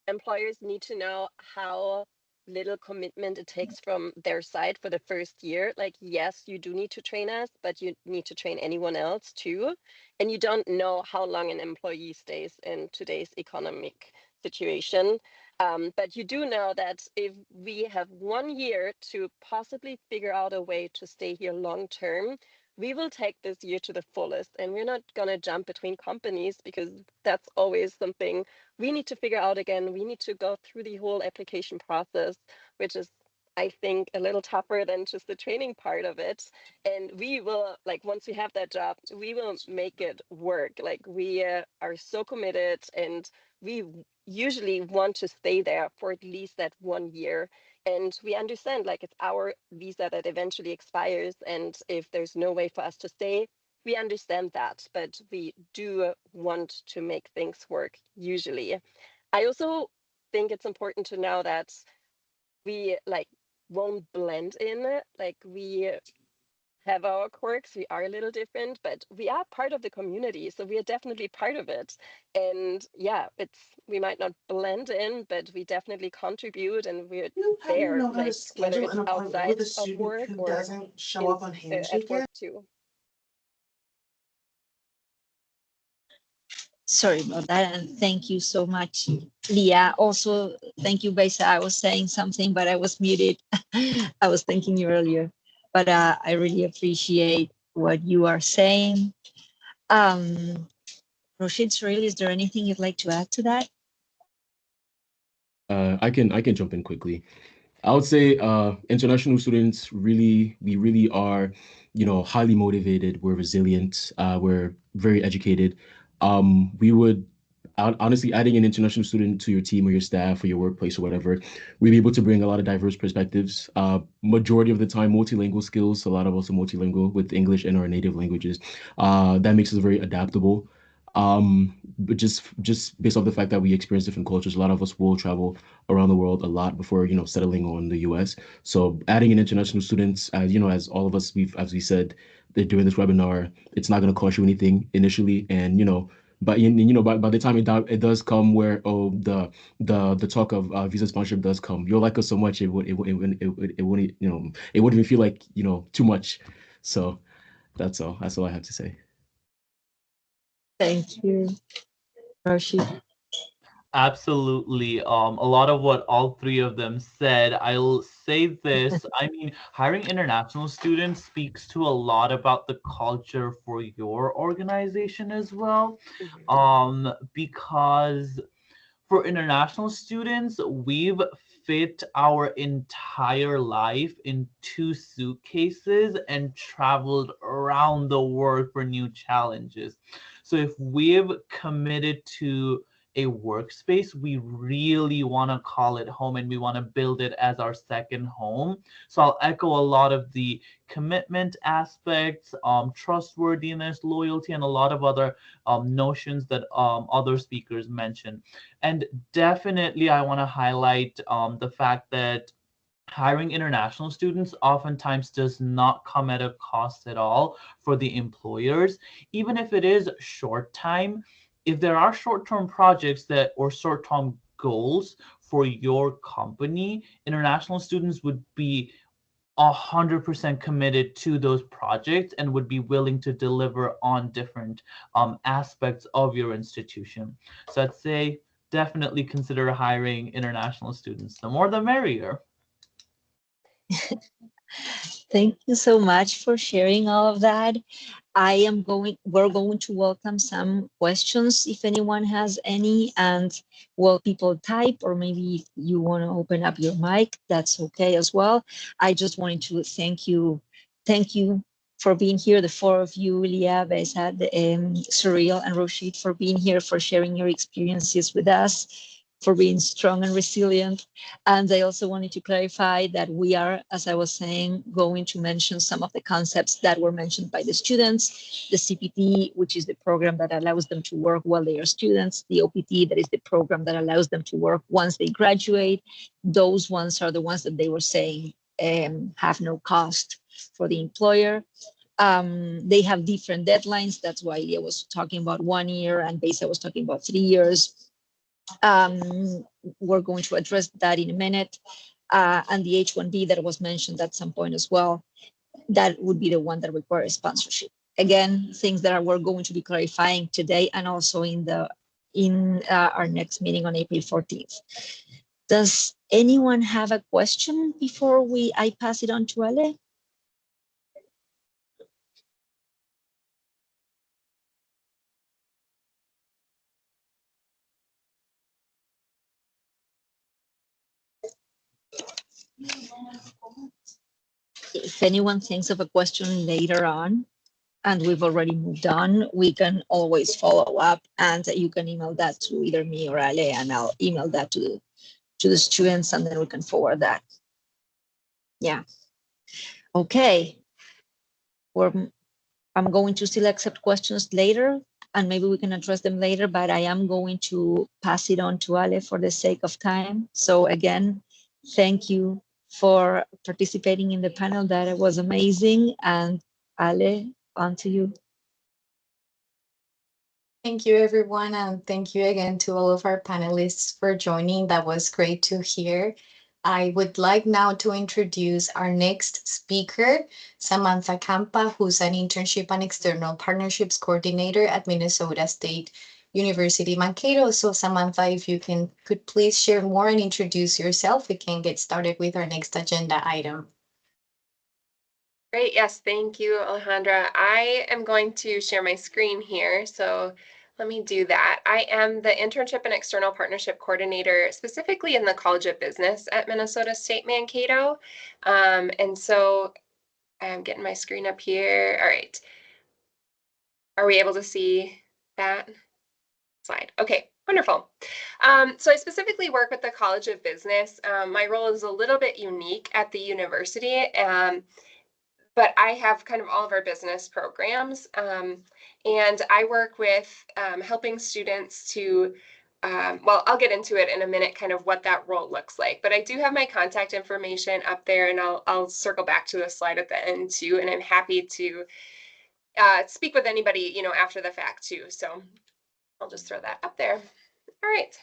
employers need to know how little commitment it takes from their side for the first year. Like, yes, you do need to train us, but you need to train anyone else too. And you don't know how long an employee stays in today's economic situation. But you do know that if we have 1 year to possibly figure out a way to stay here long term, we will take this year to the fullest, and we're not going to jump between companies, because that's always something we need to figure out again. We need to go through the whole application process, which is, I think, a little tougher than just the training part of it. And we will, like, once we have that job, we will make it work. Like, we are so committed, and we usually want to stay there for at least that 1 year. And we understand, like, it's our visa that eventually expires, and if there's no way for us to stay, we understand that, but we do want to make things work usually. I also think it's important to know that we, like, won't blend in. Like, we have our quirks, we are a little different, but we are part of the community, so we are definitely part of it. And yeah, we might not blend in, but we definitely contribute, and we're How do you there, know how to like, whether schedule it's an appointment outside with a of student work who or doesn't show up on at Handshake work yet? too. Sorry about that, and thank you so much, Leah. Also, thank you, Baisa. I was saying something, but I was muted. I was thanking you earlier, but I really appreciate what you are saying. Roshid, Soril, is there anything you'd like to add to that? I can jump in quickly. I would say international students we really are, highly motivated. We're resilient. We're very educated. We would honestly, adding an international student to your team or your staff or your workplace or whatever, we'd be able to bring a lot of diverse perspectives. Majority of the time, multilingual skills. A lot of us are multilingual with English and our native languages. That makes us very adaptable. But just based off the fact that we experience different cultures, a lot of us will travel around the world a lot before settling on the US. So adding in international students, as all of us as we said during this webinar, it's not going to cost you anything initially, and but by the time it does come where the talk of visa sponsorship does come, you'll like us so much it wouldn't it wouldn't even feel like too much. So that's all I have to say. Thank you, Roshid. Absolutely. A lot of what all three of them said. I'll say this. I mean, hiring international students speaks to a lot about the culture for your organization as well. Because for international students, we've fit our entire life in 2 suitcases and traveled around the world for new challenges. So if we've committed to a workspace, we really want to call it home, and we want to build it as our second home. So I'll echo a lot of the commitment aspects, trustworthiness, loyalty, and a lot of other notions that other speakers mentioned. And definitely, I want to highlight the fact that hiring international students oftentimes does not come at a cost at all for the employers, even if it is short time. If there are short-term projects or short-term goals for your company, international students would be 100% committed to those projects and would be willing to deliver on different aspects of your institution. So I'd say definitely consider hiring international students. The more the merrier. Thank you so much for sharing all of that. we're going to welcome some questions if anyone has any, and well, people type, or maybe if you want to open up your mic, that's okay as well. I just wanted to thank you for being here, the four of you, Leah, Besad, Surreal, and Roshit, for being here, for sharing your experiences with us, for being strong and resilient. And I also wanted to clarify that we are, as I was saying, going to mention some of the concepts that were mentioned by the students, the CPT, which is the program that allows them to work while they are students, the OPT, that is the program that allows them to work once they graduate. Those ones are the ones that they were saying have no cost for the employer. They have different deadlines. That's why Leah was talking about 1 year and Besa was talking about 3 years. We're going to address that in a minute. And the H-1B that was mentioned at some point as well, that would be the one that requires sponsorship. Again, things that we're going to be clarifying today and also in our next meeting on April 14th. Does anyone have a question before I pass it on to Ale? If anyone thinks of a question later on, and we've already moved on, we can always follow up, and you can email that to either me or Ale, and I'll email that to the students, and then we can forward that. Yeah. Okay. I'm going to still accept questions later, and maybe we can address them later, but I am going to pass it on to Ale for the sake of time. So again, thank you for participating in the panel. That was amazing. And Ale, on to you. Thank you, everyone, and thank you again to all of our panelists for joining. That was great to hear. I would like now to introduce our next speaker, Samantha Campa, who's an internship and external partnerships coordinator at Minnesota State University, Mankato. So Samantha, if you could please share more and introduce yourself, we can get started with our next agenda item. Great, yes, thank you, Alejandra. I am going to share my screen here, so let me do that. I am the Internship and External Partnership Coordinator, specifically in the College of Business at Minnesota State Mankato. And so I'm getting my screen up here. All right. Are we able to see that slide? Okay, wonderful. So I specifically work with the College of Business. My role is a little bit unique at the university. But I have kind of all of our business programs, and I work with helping students to, well, I'll get into it in a minute, kind of what that role looks like. But I do have my contact information up there, and I'll circle back to the slide at the end too. And I'm happy to speak with anybody, you know, after the fact too. So I'll just throw that up there. All right.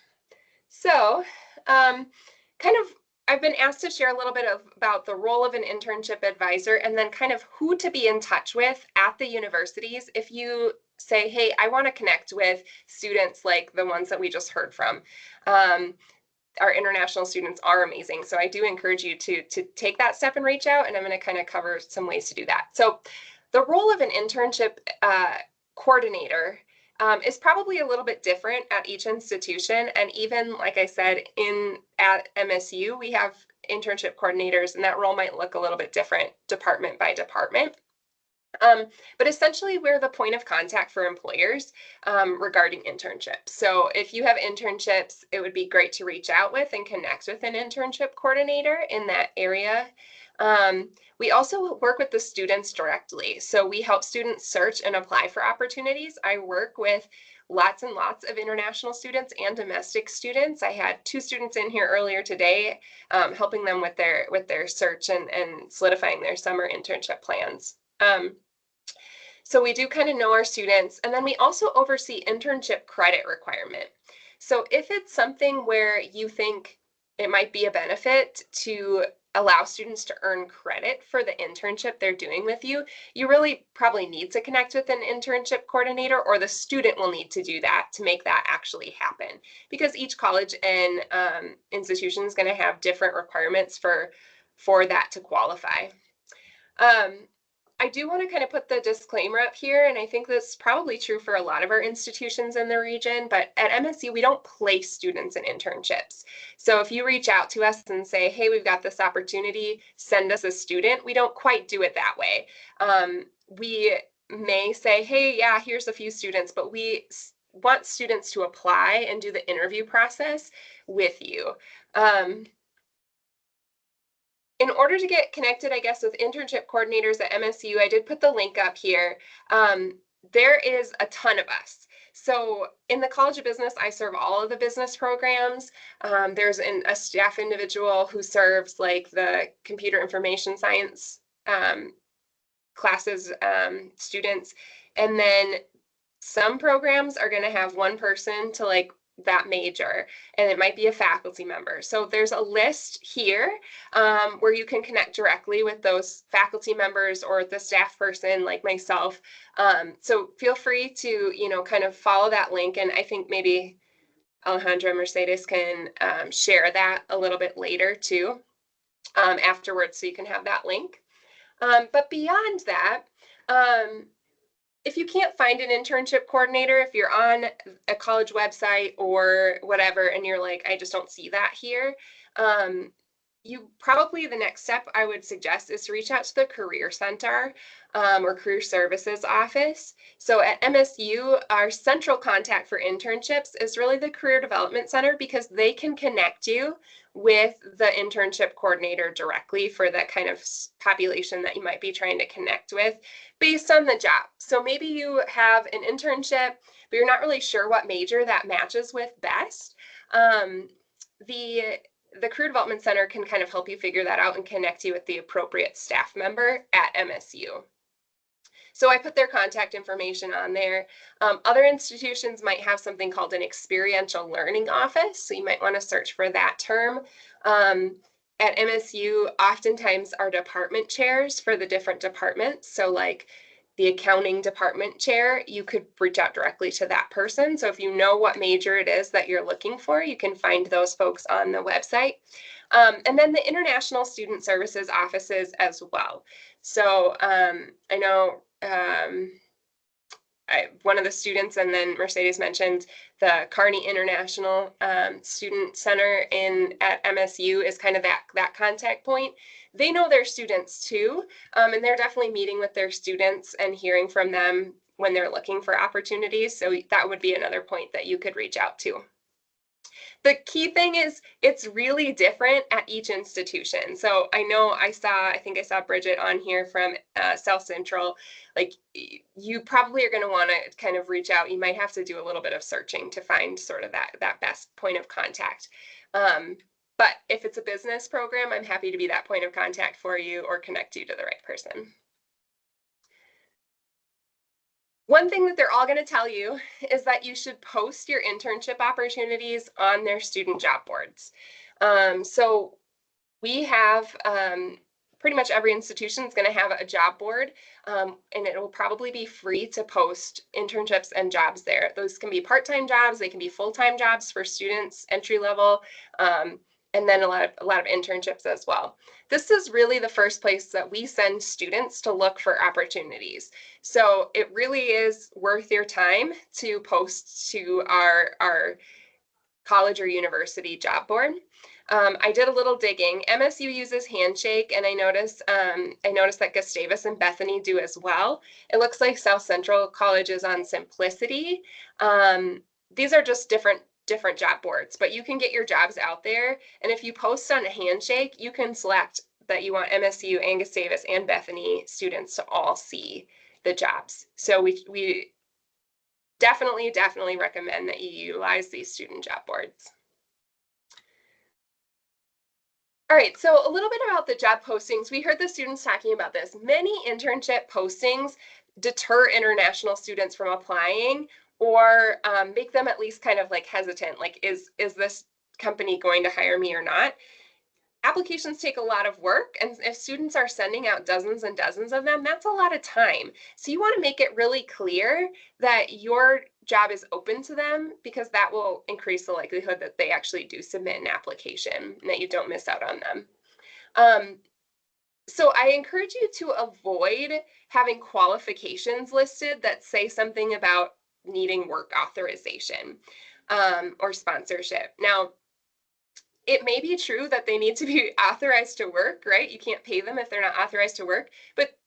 So kind of I've been asked to share a little bit about the role of an internship advisor and then kind of who to be in touch with at the universities if you say, hey, I want to connect with students like the ones that we just heard from. Our international students are amazing. So I do encourage you to take that step and reach out, and I'm going to kind of cover some ways to do that. So the role of an internship coordinator is probably a little bit different at each institution. And even, like I said, at MSU, we have internship coordinators, and that role might look a little bit different department by department. But essentially, we're the point of contact for employers regarding internships. So if you have internships, it would be great to reach out with and connect with an internship coordinator in that area. We also work with the students directly. So we help students search and apply for opportunities. I work with lots and lots of international students and domestic students. I had 2 students in here earlier today, helping them with their search and solidifying their summer internship plans. So we do kind of know our students, and then we also oversee internship credit requirement. So if it's something where you think it might be a benefit to allow students to earn credit for the internship they're doing with you, you really probably need to connect with an internship coordinator, or the student will need to do that to make that actually happen, because each college and institution is going to have different requirements for that to qualify. I do want to kind of put the disclaimer up here, and I think that's probably true for a lot of our institutions in the region, but at MSU, we don't place students in internships. So if you reach out to us and say, hey, we've got this opportunity, send us a student, we don't quite do it that way. We may say, hey, yeah, here's a few students, but we want students to apply and do the interview process with you. In order to get connected, I guess, with internship coordinators at MSU, I did put the link up here. There is a ton of us. So in the College of Business, I serve all of the business programs. There's a staff individual who serves like the computer information science classes students. And then some programs are going to have one person to like that major, and it might be a faculty member. So there's a list here where you can connect directly with those faculty members or the staff person like myself. So feel free to, you know, kind of follow that link. And I think maybe Alejandra and Mercedes can share that a little bit later too, afterwards, so you can have that link. But beyond that, if you can't find an internship coordinator, if you're on a college website or whatever, and you're like, I just don't see that here, you probably, the next step I would suggest is to reach out to the Career Center or Career Services Office. So at MSU, our central contact for internships is really the Career Development Center, because they can connect you with the internship coordinator directly for that kind of population that you might be trying to connect with based on the job. So maybe you have an internship, but you're not really sure what major that matches with best. The Career Development Center can kind of help you figure that out and connect you with the appropriate staff member at MSU. So I put their contact information on there. Other institutions might have something called an experiential learning office, so you might want to search for that term. At MSU, oftentimes our department chairs for the different departments, so like the accounting department chair, you could reach out directly to that person. So if you know what major it is that you're looking for, you can find those folks on the website. And then the International Student Services offices as well. So I know one of the students, and then Mercedes mentioned the Kearney International Student Center at MSU is kind of that contact point. They know their students too, and they're definitely meeting with their students and hearing from them when they're looking for opportunities. So that would be another point that you could reach out to. The key thing is it's really different at each institution. So I think I saw Bridget on here from South Central. Like, you probably are going to want to kind of reach out. You might have to do a little bit of searching to find sort of that best point of contact. But if it's a business program, I'm happy to be that point of contact for you or connect you to the right person. One thing that they're all going to tell you is that you should post your internship opportunities on their student job boards. So we have pretty much every institution is going to have a job board, and it will probably be free to post internships and jobs there. Those can be part-time jobs, they can be full-time jobs for students, entry level, and then a lot of internships as well. This is really the first place that we send students to look for opportunities. So it really is worth your time to post to our college or university job board. I did a little digging. MSU uses Handshake, and I noticed that Gustavus and Bethany do as well. It looks like South Central College is on Simplicity. These are just different job boards, but you can get your jobs out there. And if you post on a Handshake, you can select that you want MSU and Gustavus and Bethany students to all see the jobs. So we definitely recommend that you utilize these student job boards. All right, so a little bit about the job postings. We heard the students talking about this. Many internship postings deter international students from applying, or make them at least kind of like hesitant, like is this company going to hire me or not? Applications take a lot of work, and if students are sending out dozens and dozens of them, that's a lot of time. So you want to make it really clear that your job is open to them, because that will increase the likelihood that they actually do submit an application and that you don't miss out on them. So I encourage you to avoid having qualifications listed that say something about needing work authorization or sponsorship. Now, it may be true that they need to be authorized to work, right? You can't pay them if they're not authorized to work, but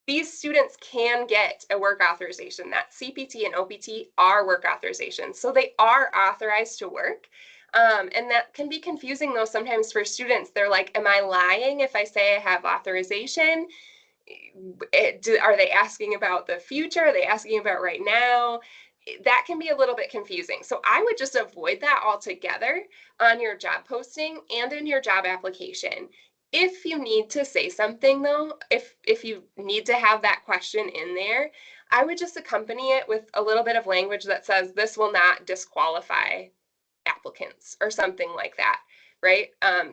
these students can get a work authorization. That CPT and OPT are work authorizations, so they are authorized to work. And that can be confusing though sometimes for students. They're like, am I lying if I say I have authorization? Are they asking about the future? Are they asking about right now? That can be a little bit confusing. So I would just avoid that altogether on your job posting and in your job application. If you need to say something though, if you need to have that question in there, I would just accompany it with a little bit of language that says this will not disqualify applicants or something like that, right?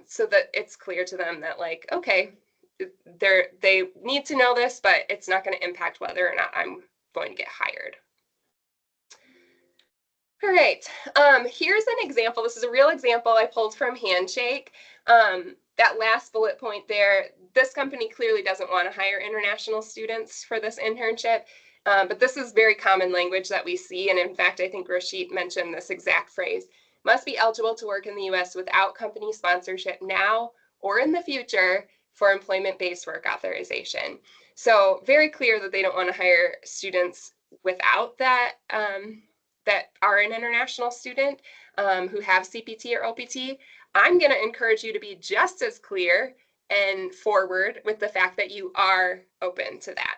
So that it's clear to them that like, okay, they need to know this, but it's not going to impact whether or not I'm going to get hired. All right, here's an example. This is a real example I pulled from Handshake. That last bullet point there, this company clearly doesn't want to hire international students for this internship, but this is very common language that we see. And in fact, I think Roshit mentioned this exact phrase: must be eligible to work in the US without company sponsorship now or in the future for employment-based work authorization. So very clear that they don't want to hire students without that, that are an international student who have CPT or OPT. I'm going to encourage you to be just as clear and forward with the fact that you are open to that.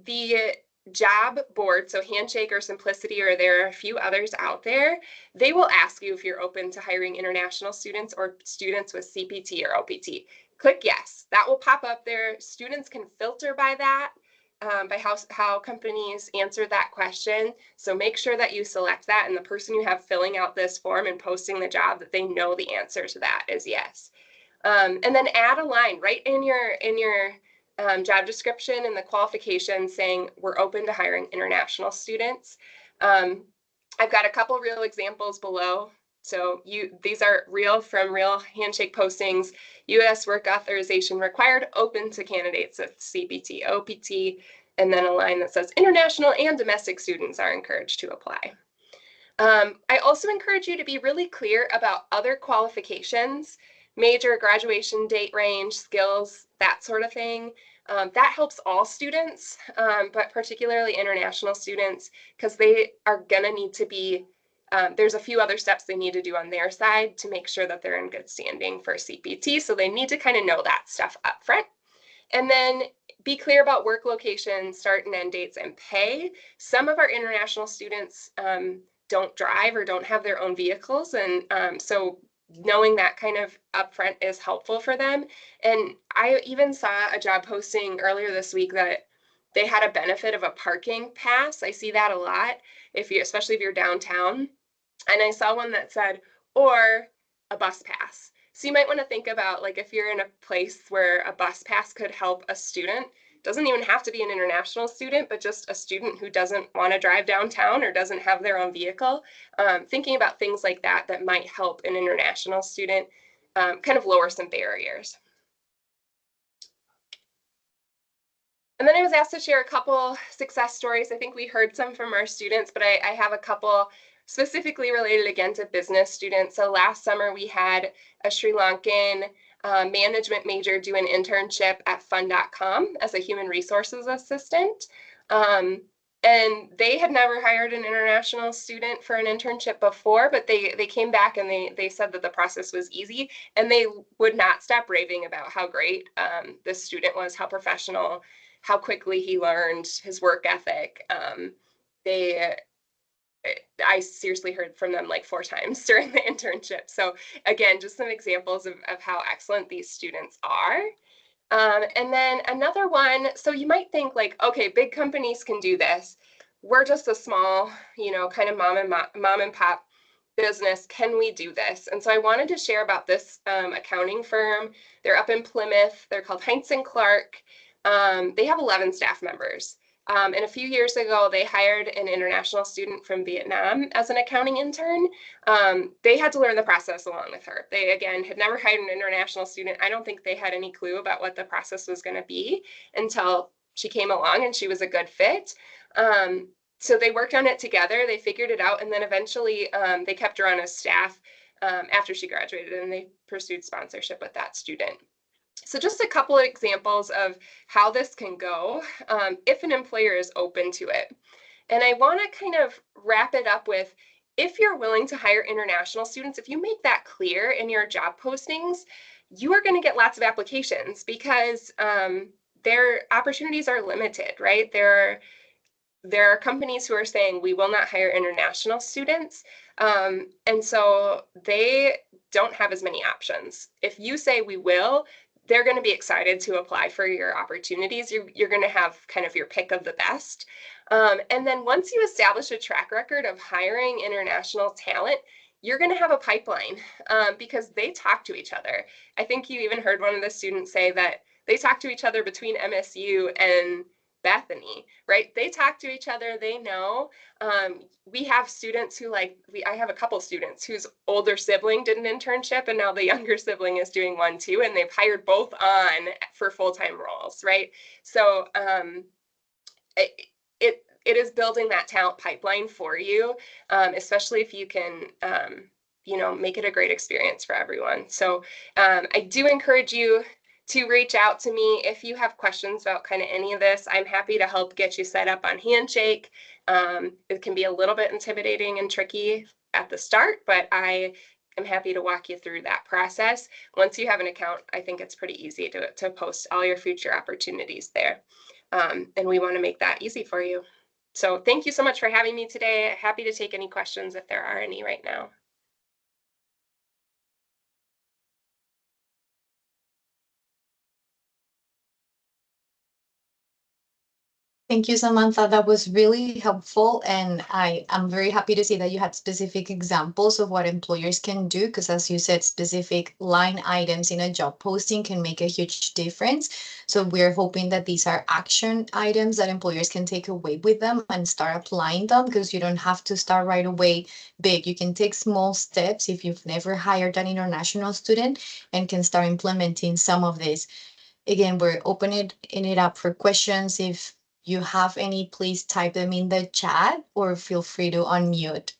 The job board, so Handshake or Simplicity, or there are a few others out there, they will ask you if you're open to hiring international students or students with CPT or OPT. Click yes. That will pop up there. Students can filter by that, by how companies answer that question. So make sure that you select that, and the person you have filling out this form and posting the job, that they know the answer to that is yes. And then add a line right in your job description and the qualifications saying we're open to hiring international students. I've got a couple real examples below. So these are from real Handshake postings. U.S. work authorization required, open to candidates with CPT, OPT, and then a line that says international and domestic students are encouraged to apply. I also encourage you to be really clear about other qualifications, major, graduation date range, skills, that sort of thing. That helps all students, but particularly international students, because they are gonna need to be, there's a few other steps they need to do on their side to make sure that they're in good standing for CPT. So they need to kind of know that stuff up front. And then be clear about work location, start and end dates, and pay. Some of our international students don't drive or don't have their own vehicles. And so knowing that kind of upfront is helpful for them. And I even saw a job posting earlier this week that they had a benefit of a parking pass. I see that a lot, especially if you're downtown. And I saw one that said, or a bus pass. So you might want to think about, like, if you're in a place where a bus pass could help a student. Doesn't even have to be an international student, but just a student who doesn't want to drive downtown or doesn't have their own vehicle. Thinking about things like that might help an international student kind of lower some barriers. And then I was asked to share a couple success stories. I think we heard some from our students, but I have a couple specifically related again to business students. So last summer we had a Sri Lankan management major do an internship at fund.com as a human resources assistant. And they had never hired an international student for an internship before, but they came back and they said that the process was easy, and they would not stop raving about how great this student was, how professional, how quickly he learned, his work ethic. I seriously heard from them like 4 times during the internship. So again, just some examples of how excellent these students are. And then another one, so you might think like, okay, big companies can do this. We're just a small, kind of mom and pop business. Can we do this? And so I wanted to share about this accounting firm. They're up in Plymouth. They're called Heinz & Clark. They have 11 staff members. And a few years ago, they hired an international student from Vietnam as an accounting intern. They had to learn the process along with her. They, again, had never hired an international student. I don't think they had any clue about what the process was going to be until she came along and she was a good fit. So they worked on it together, they figured it out, and then eventually they kept her on as staff after she graduated, and they pursued sponsorship with that student. So just a couple of examples of how this can go if an employer is open to it. And I want to kind of wrap it up with, if you're willing to hire international students, if you make that clear in your job postings, you are going to get lots of applications because their opportunities are limited, right? There are companies who are saying we will not hire international students. And so they don't have as many options. If you say we will, they're going to be excited to apply for your opportunities. You're going to have kind of your pick of the best. And then once you establish a track record of hiring international talent, you're going to have a pipeline because they talk to each other. I think you even heard one of the students say that they talk to each other between MSU and Bethany, right? They talk to each other, they know. We have students who I have a couple students whose older sibling did an internship and now the younger sibling is doing one too, and they've hired both on for full-time roles, right? So it is building that talent pipeline for you, especially if you can make it a great experience for everyone. So I do encourage you to reach out to me if you have questions about kind of any of this. I'm happy to help get you set up on Handshake. It can be a little bit intimidating and tricky at the start, but I am happy to walk you through that process. Once you have an account, I think it's pretty easy to post all your future opportunities there. And we want to make that easy for you. So thank you so much for having me today. Happy to take any questions if there are any right now. Thank you, Samantha. That was really helpful. And I'm very happy to see that you had specific examples of what employers can do, because as you said, specific line items in a job posting can make a huge difference. So we're hoping that these are action items that employers can take away with them and start applying them, because you don't have to start right away big. You can take small steps if you've never hired an international student and can start implementing some of this. Again, we're opening it up for questions. If you have any, please type them in the chat or feel free to unmute.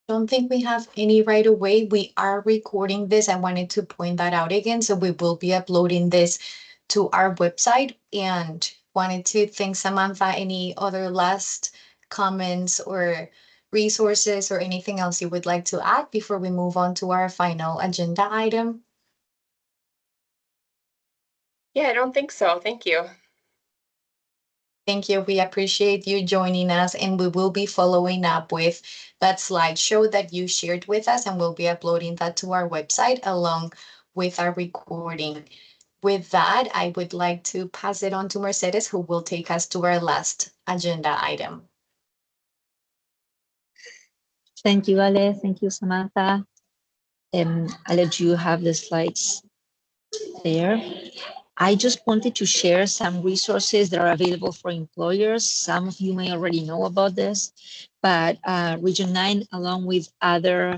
Don't think we have any right away. We are recording this. I wanted to point that out again. So we will be uploading this to our website, and wanted to thank Samantha. Any other last comments or resources or anything else you would like to add before we move on to our final agenda item? Yeah, I don't think so. Thank you. Thank you. We appreciate you joining us, and we will be following up with that slideshow that you shared with us, and we'll be uploading that to our website along with our recording. With that, I would like to pass it on to Mercedes, who will take us to our last agenda item. Thank you, Ale. Thank you, Samantha. I'll let you have the slides there. I just wanted to share some resources that are available for employers. Some of you may already know about this, but Region 9, along with other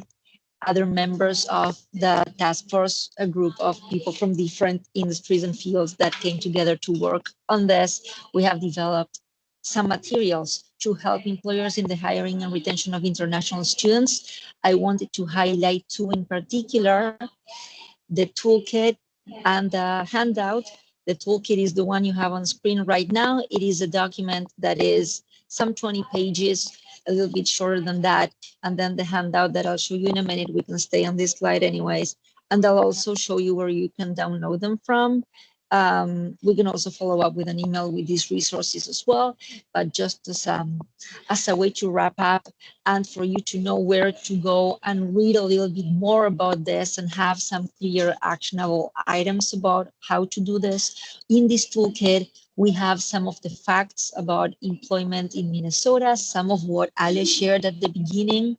members of the task force, a group of people from different industries and fields that came together to work on this, we have developed some materials to help employers in the hiring and retention of international students. I wanted to highlight two in particular: the toolkit and the handout. The toolkit is the one you have on screen right now. It is a document that is some 20 pages, a little bit shorter than that. And then the handout that I'll show you in a minute, we can stay on this slide anyways. And I'll also show you where you can download them from. We can also follow up with an email with these resources as well, but just as a way to wrap up and for you to know where to go and read a little bit more about this and have some clear actionable items about how to do this. In this toolkit, we have some of the facts about employment in Minnesota, some of what Ale shared at the beginning,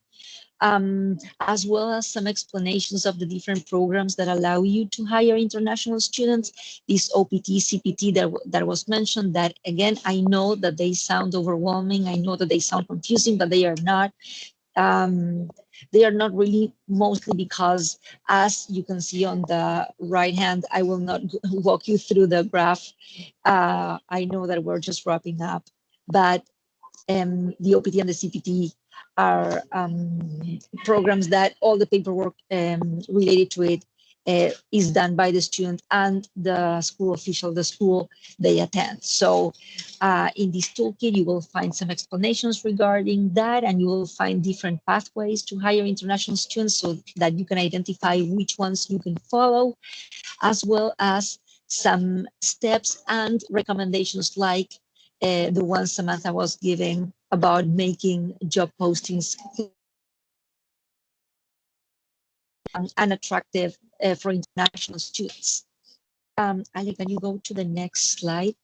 as well as some explanations of the different programs that allow you to hire international students. This OPT, CPT that was mentioned, that again, I know that they sound overwhelming. I know that they sound confusing, but they are not. They are not really, mostly because, as you can see on the right hand, I will not walk you through the graph. I know that we're just wrapping up, but the OPT and the CPT are programs that all the paperwork related to it is done by the student and the school official, the school they attend. So in this toolkit, you will find some explanations regarding that, and you will find different pathways to hire international students so that you can identify which ones you can follow, as well as some steps and recommendations like the ones Samantha was giving about making job postings unattractive for international students. Ali, can you go to the next slide?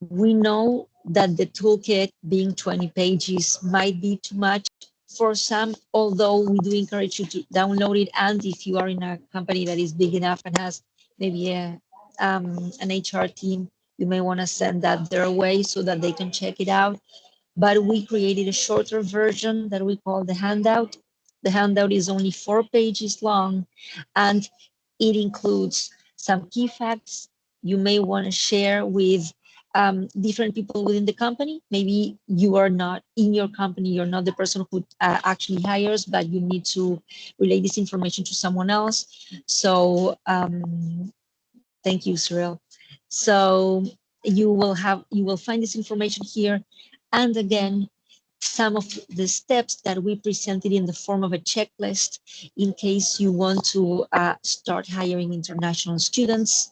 We know that the toolkit, being 20 pages, might be too much for some, although we do encourage you to download it. And if you are in a company that is big enough and has maybe an HR team, you may want to send that their way so that they can check it out. But we created a shorter version that we call the handout. The handout is only 4 pages long, and it includes some key facts you may want to share with different people within the company. Maybe you are not in your company, you're not the person who actually hires, but you need to relay this information to someone else. So thank you, Cyril. So you will find this information here. And again, some of the steps that we presented in the form of a checklist in case you want to start hiring international students,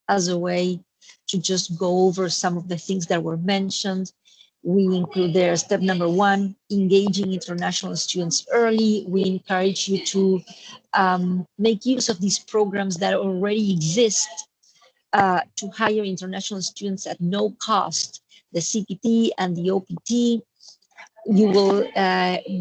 as a way to just go over some of the things that were mentioned. We include there step number 1, engaging international students early. We encourage you to make use of these programs that already exist to hire international students at no cost, the CPT and the OPT. You will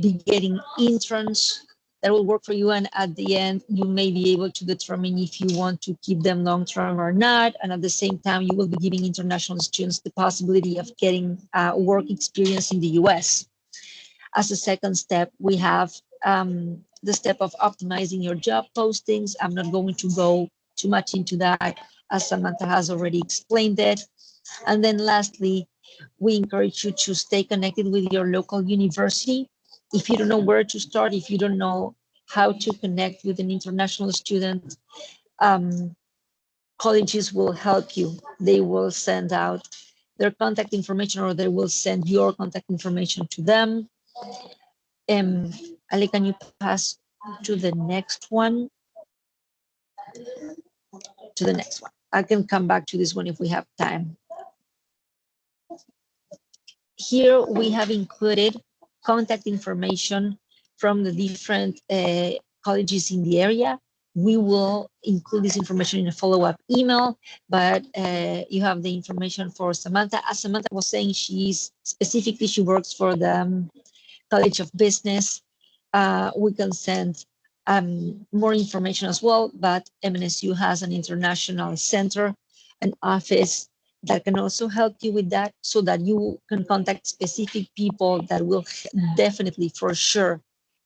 be getting interns that will work for you, and at the end you may be able to determine if you want to keep them long-term or not, and at the same time you will be giving international students the possibility of getting work experience in the US. As a second step, we have the step of optimizing your job postings. I'm not going to go too much into that, as Samantha has already explained it. And then lastly, we encourage you to stay connected with your local university. If you don't know where to start, if you don't know how to connect with an international student, colleges will help you. They will send out their contact information, or they will send your contact information to them. Ali, can you pass to the next one? To the next one. I can come back to this one if we have time. Here we have included contact information from the different colleges in the area. We will include this information in a follow-up email, but you have the information for Samantha. As Samantha was saying, she works for the College of Business. We can send more information as well, but MNSU has an international center, an office that can also help you with that, so that you can contact specific people that will definitely, for sure,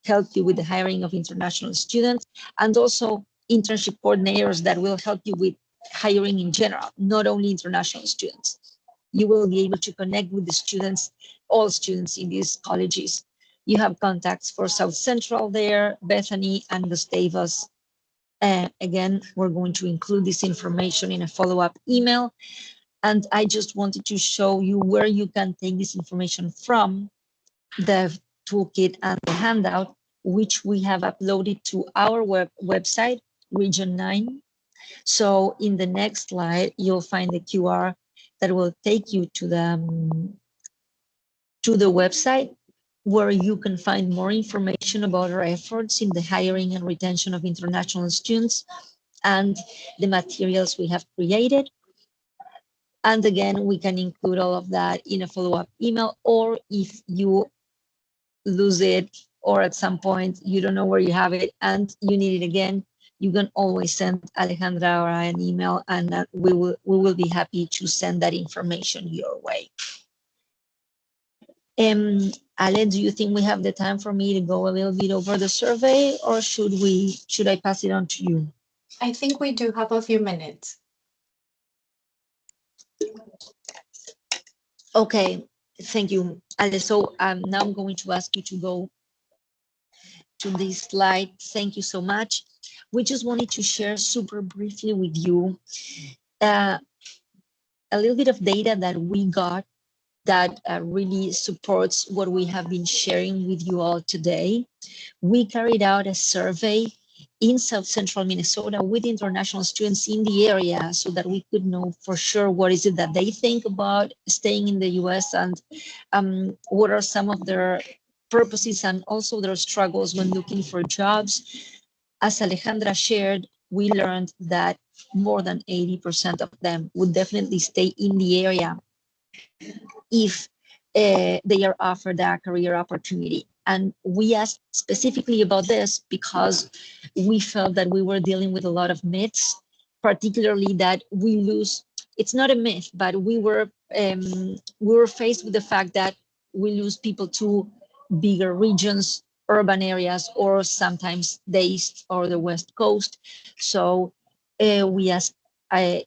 help you with the hiring of international students, and also internship coordinators that will help you with hiring in general, not only international students. You will be able to connect with the students, all students in these colleges. You have contacts for South Central there, Bethany and Gustavus. Again, we're going to include this information in a follow-up email. And I just wanted to show you where you can take this information from, the toolkit and the handout, which we have uploaded to our website, Region 9. So in the next slide, you'll find the QR that will take you to the website, where you can find more information about our efforts in the hiring and retention of international students and the materials we have created. And again, we can include all of that in a follow-up email, or if you lose it or at some point you don't know where you have it and you need it again, you can always send Alejandra or I an email, and we will be happy to send that information your way. Ale, do you think we have the time for me to go a little bit over the survey, or should I pass it on to you? I think we do have a few minutes. Okay, thank you, Ale. So now I'm going to ask you to go to this slide. Thank you so much. We just wanted to share super briefly with you a little bit of data that we got that really supports what we have been sharing with you all today. We carried out a survey in South Central Minnesota with international students in the area so that we could know for sure what is it that they think about staying in the US, and what are some of their purposes and also their struggles when looking for jobs. As Alejandra shared, we learned that more than 80% of them would definitely stay in the area if they are offered a career opportunity. And we asked specifically about this because we felt that we were dealing with a lot of myths, particularly that we lose. It's not a myth, but we were faced with the fact that we lose people to bigger regions, urban areas, or sometimes the East or the West Coast. So we asked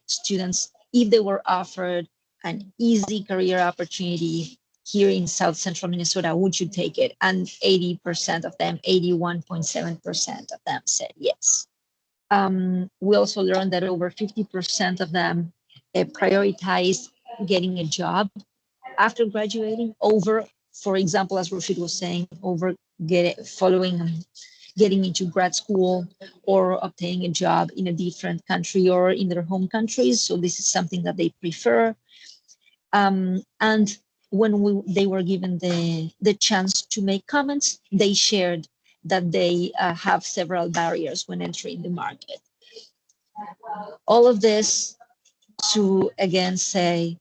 students if they were offered an easy career opportunity here in South Central Minnesota, would you take it? And 80% of them, 81.7% of them said yes. We also learned that over 50% of them prioritize getting a job after graduating over, for example, as Roshid was saying, over getting into grad school or obtaining a job in a different country or in their home countries. So this is something that they prefer. And when they were given the chance to make comments, they shared that they have several barriers when entering the market. All of this to, again, say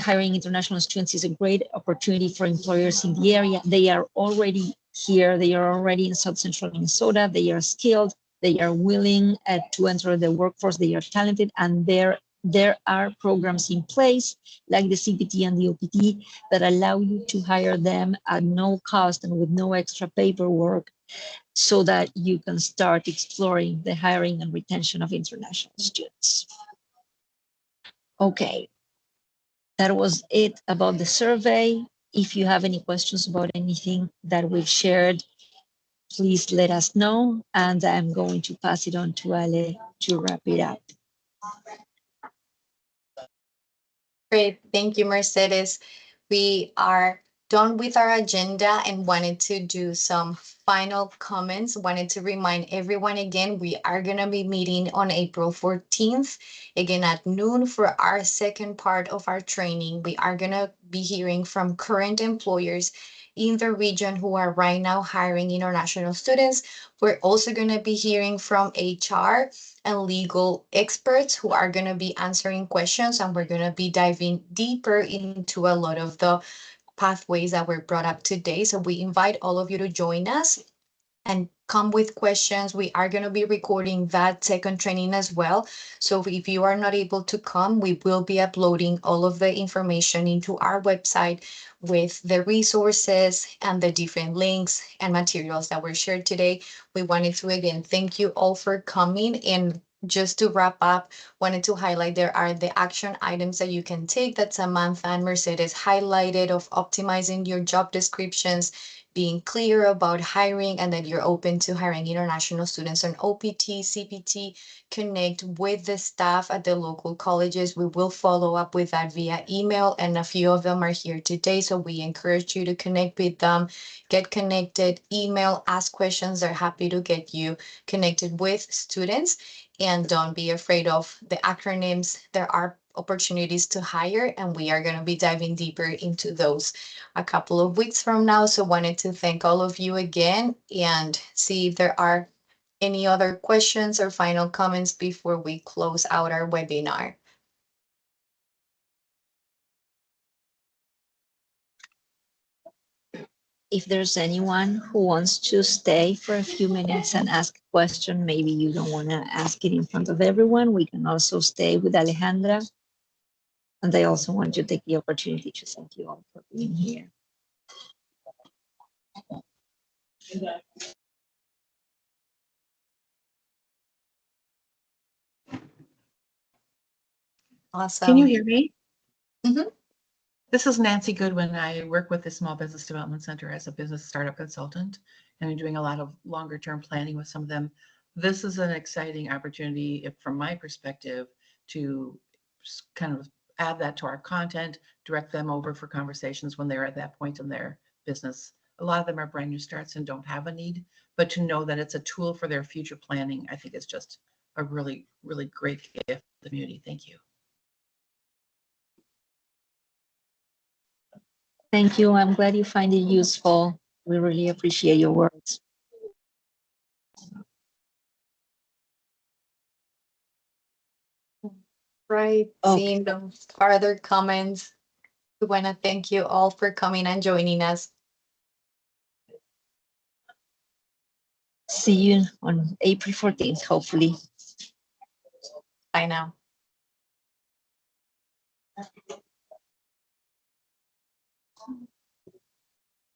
hiring international students is a great opportunity for employers in the area. They are already here. They are already in South Central Minnesota. They are skilled. They are willing to enter the workforce. They are talented, and there are programs in place like the CPT and the OPT that allow you to hire them at no cost and with no extra paperwork, so that you can start exploring the hiring and retention of international students. Okay, that was it about the survey. If you have any questions about anything that we've shared, please let us know, and I'm going to pass it on to Ale to wrap it up. Great. Thank you, Mercedes. We are done with our agenda and wanted to do some final comments. Wanted to remind everyone again, we are going to be meeting on April 14th, again at noon, for our second part of our training. We are going to be hearing from current employers in the region who are right now hiring international students. We're also going to be hearing from HR and legal experts who are going to be answering questions, and we're going to be diving deeper into a lot of the pathways that were brought up today. So we invite all of you to join us and come with questions. We are going to be recording that second training as well. So if you are not able to come, we will be uploading all of the information into our website with the resources and the different links and materials that were shared today. We wanted to, again, thank you all for coming. And just to wrap up, wanted to highlight there are the action items that you can take that Samantha and Mercedes highlighted of optimizing your job descriptions, being clear about hiring and that you're open to hiring international students on OPT, CPT. Connect with the staff at the local colleges. We will follow up with that via email, and a few of them are here today. So we encourage you to connect with them, get connected, email, ask questions. They're happy to get you connected with students. And don't be afraid of the acronyms. There are opportunities to hire, and we are going to be diving deeper into those a couple of weeks from now. So wanted to thank all of you again and see if there are any other questions or final comments before we close out our webinar. If there's anyone who wants to stay for a few minutes and ask a question, maybe you don't want to ask it in front of everyone, we can also stay with Alejandra. And I also want to take the opportunity to thank you all for being here. Awesome. Can you hear me? Mhm. This is Nancy Goodwin. I work with the Small Business Development Center as a business startup consultant, and I'm doing a lot of longer term planning with some of them. This is an exciting opportunity, from my perspective, to kind of add that to our content, direct them over for conversations when they're at that point in their business. A lot of them are brand new starts and don't have a need, but to know that it's a tool for their future planning, I think is just a really, really great gift to the community. Thank you. Thank you. I'm glad you find it useful. We really appreciate your words. Right. Okay. Seeing no further comments, we want to thank you all for coming and joining us. See you on April 14th, hopefully. Bye now.